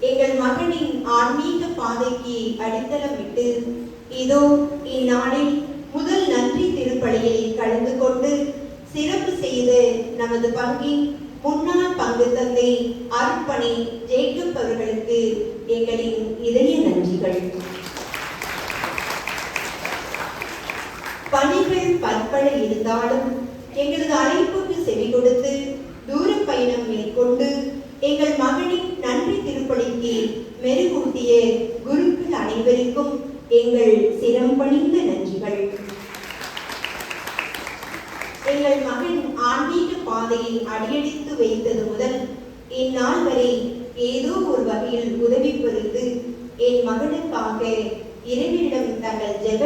எங்கள் மகனின் ஆன்மீக பாதைக்கு அடித்தளமிட்டு இதோ இந்நாளில் முதல் நன்றி திருப்பலியில் கலந்து கொண்டு சிறப்பு செய்து நமது பங்கின் முன்னாள் பங்கு தந்தை அருட்பணி ஜேக்கப் அவர்களுக்கு எங்களின் இதய நன்றிகள். பணிகள் பற்பல இருந்தாலும் எங்களது அழைப்புக்கு செவி கொடுத்து தூர பயணம் மேற்கொண்டு எங்கள் மகனின் நன்றி திருப்பலிக்கு மெருகூட்டிய குருக்கள் அனைவருக்கும் எங்கள் சிரம் பணிந்த நன்றிகள். எங்கள் மகன் ஆன்மீக பாதையில் அடியெடுத்து வைத்தது முதல் இந்நாள் வரை ஏதோ ஒரு வகையில் உதவி புரிந்து என் மகனுக்காக இறைவனிடம் தங்கள் ஜெப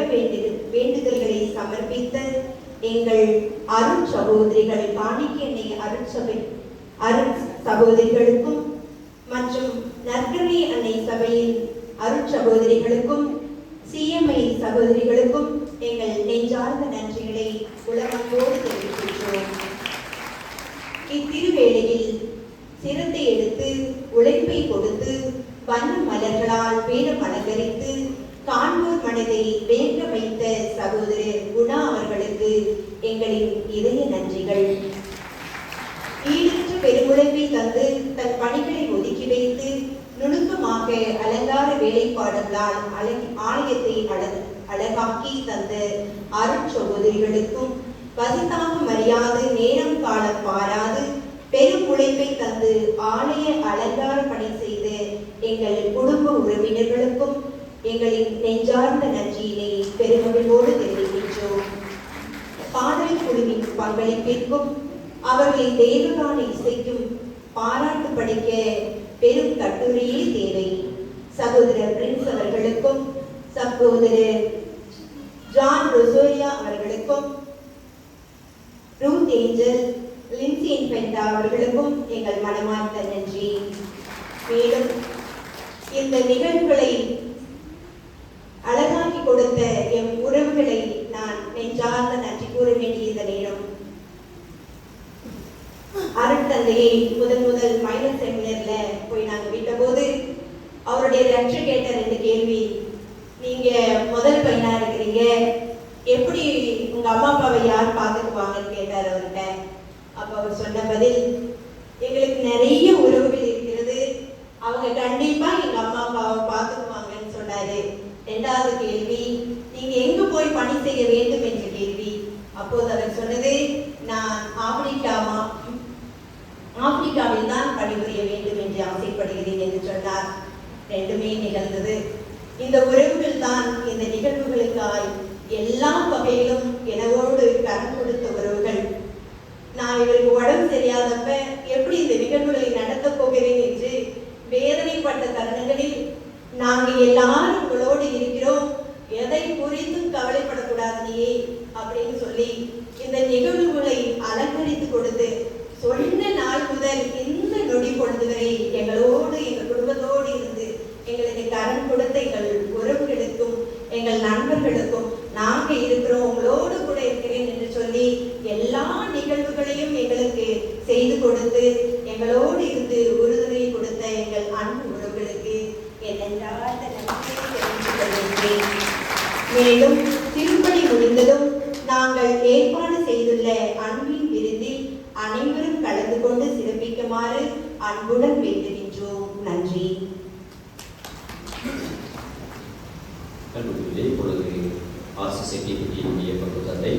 வேண்டுதல்களை சமர்ப்பித்த எங்கள் அருட் சகோதரிகள் காணிக்கெண்ணை அருட் சகோதரிகளுக்கும் மற்றும் நற்கருணை அன்னை சபையின் அருட் சகோதரிகளுக்கும் சிஎம்ஐ சகோதரிகளுக்கும் எங்கள் நெஞ்சார்ந்த நன்றிகளை உலகத்தோடு தெரிவிக்கின்றோம். இத்திருவேளையில் சிரத்தை எடுத்து உழைப்பை கொடுத்து வண்ண மலர்களால் பேரம் அலங்கரித்து காண்போர் மனதை வேங்க வைத்த சகோதரர் குணா அவர்களுக்கு எங்களின் இதய நன்றிகள். ஈடற்ற பெருமை பெருமுளைப்பை தந்து தன் பணிகளை ஒதுக்கி வைத்து நுணுக்கமாக அலங்கார வேலைப்பாடுகளால் ஆலயத்தை அழகாக்கி தந்த அருட்சகோதரிகளுக்கும் பசித்தாகம் அறியாது நேரம் காலம் பாராது பெரும் உழைப்பை தந்து ஆலய அலங்கார பணி செய்த எங்கள் குடும்ப உறவினர்களுக்கும் எங்களின் நெஞ்சார்ந்த நன்றியினை பெருமகிழ்வோடு தெரிவிக்கின்றோம். பாடல் குழுவின் பங்களிப்பிற்கும் அவர்களின் தேவகான இசைக்கும் பாராட்டு படிக்க பெரும் கட்டுரையே தேவை. சகோதரர் பிரின்ஸ் அவர்களுக்கும் சகோதரர் ஜான் ரொசோரியா அவர்களுக்கும் ரூத் ஏஞ்சல் லின்சி பெண்டா அவர்களுக்கும் எங்கள் மனமார்ந்த நன்றி. மேலும் இந்த நிகழ்வுகளை அழகாக்கி கொடுத்த எம் உறவுகளை நான் நெஞ்சார்ந்த நன்றி கூற வேண்டிய இந்த நேரம். அருட்தந்தையை முதல் மைனர் செமினர்ல போய் நாங்க விட்ட போது அவருடைய ரட்ச கேட்ட 2 கேள்வி. நீங்க முதல் பையனா இருக்கிறீங்க, எப்படி உங்க அம்மா அப்பாவை யார் பார்த்துக்குவாங்கன்னு கேட்டார் அவர்கிட்ட. அப்ப அவர் சொன்ன பதில், எங்களுக்கு நிறைய உறவுகள் இருக்கிறது, அவங்க கண்டிப்பா எங்க அம்மா அப்பாவை பார்த்துக்குவாங்கன்னு சொன்னாரு. 2வது கேள்வி, நீங்க எங்க போய் பணி செய்ய வேண்டும் என்ற கேள்வி. அப்போது அவர் சொன்னது, நான் ஆப்பிரிக்காவில் தான் பணிபுரிய வேண்டும் என்று ஆசைப்படுகிறேன் என்று சொன்னார். 2மே நிகழ்ந்தது. இந்த உறவுகள் தான் இந்த நிகழ்வுகளுக்காய் எல்லா வகையிலும் எனவோடு கரம் கொடுத்த உறவுகள். நான் இவருக்கு உடம்பு சரியாதப்ப எப்படி இந்த நிகழ்வுகளை நடத்த போகிறேன் என்று வேதனைப்பட்ட தருணங்களில் நாங்கள் எல்லாரும் உங்களோடு இருக்கிறோம், எதை குறித்தும் கவலைப்படக்கூடாது நீயே அப்படின்னு சொல்லி இந்த நிகழ்வுகளை அலங்கரித்து கொடுத்து சொன்ன நாள் முதல் இந்த நொடி பொழுது வரை எங்களோடு எங்கள் குடும்பத்தோடு இருந்து எங்களுக்கு கரம் கொடுத்த எங்கள் உறவுகளுக்கும் எங்கள் நண்பர்களுக்கும் நாங்க இருக்கிறோம், உங்களோடு கூட இருக்கிறேன் என்று சொல்லி எல்லா நிகழ்வுகளையும் எங்களுக்கு செய்து கொடுத்து எங்களோடு இருந்து உறுதுணை கொடுத்த எங்கள் அன்பு உறவுகளுக்கு என்னென்றார்ந்த நன்றியை தெரிவித்துக் கொள்கின்றேன். மேலும் திருப்பணி முடிந்ததும் நாங்கள் ஏற்பாடு செய்துள்ள அன்பின் விருந்தில் அனைவரும் கலந்து கொண்டு சிறப்பிக்குமாறு அன்புடன் வேண்டுகின்றோம். நன்றி. இப்பொழுது ஆர்சிசிடிபிடியினுடைய பங்கு தந்தை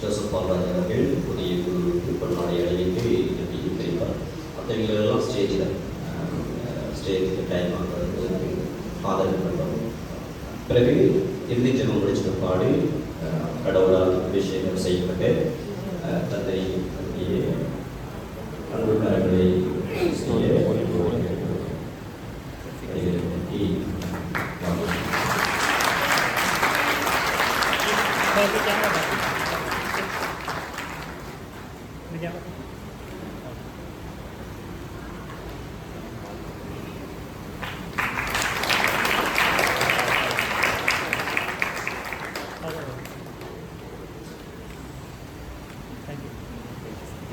ஜோசப் பால்ராஜ் அவர்கள் புதிய குழுவுக்கு பொன்னாடை அணிவித்து நன்றியை தெரிவிப்பார். மற்றவங்களெல்லாம் ஸ்டேஜுக்கு டைம் ஆகிறதுக்கு ஆதரவு பண்ணுறோம். பிறகு இறுதி ஜெபம் முடிச்ச பிற்பாடு கடவுளால் அபிஷேகம் செய்யப்பட்டு தந்தை அன்புக்காரர்களை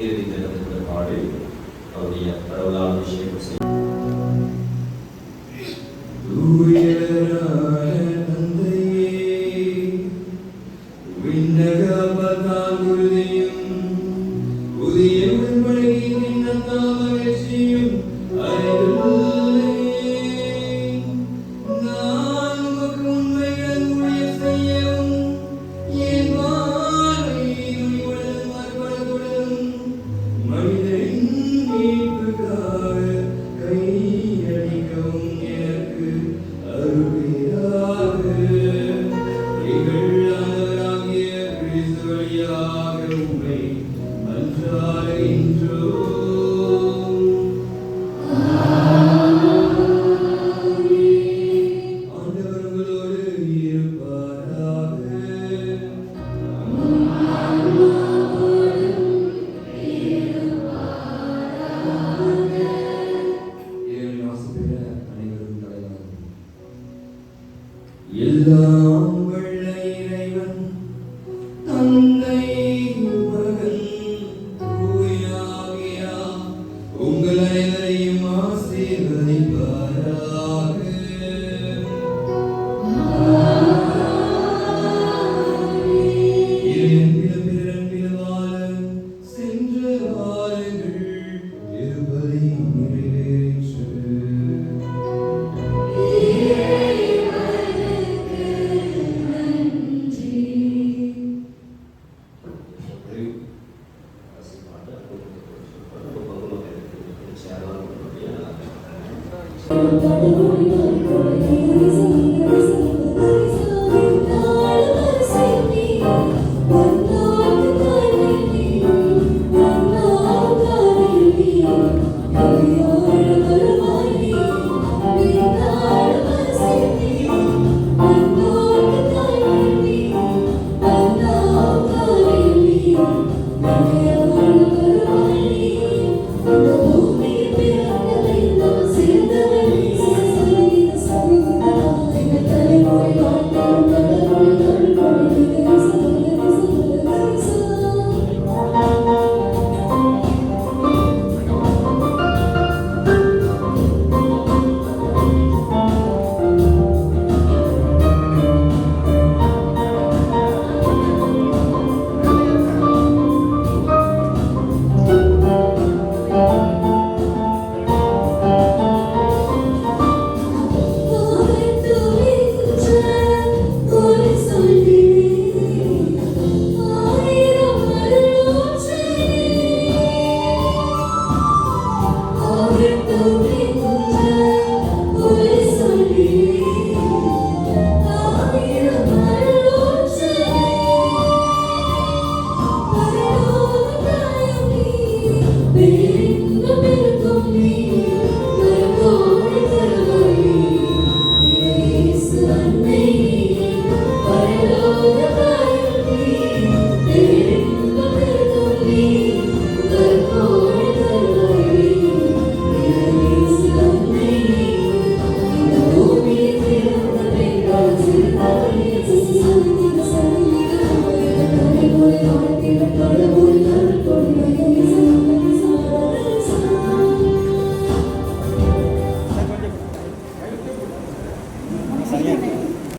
இறுதி தினத்துக்கு பாடு அவருடைய கடவுளால் அபிஷேகம் செய்ய Oh,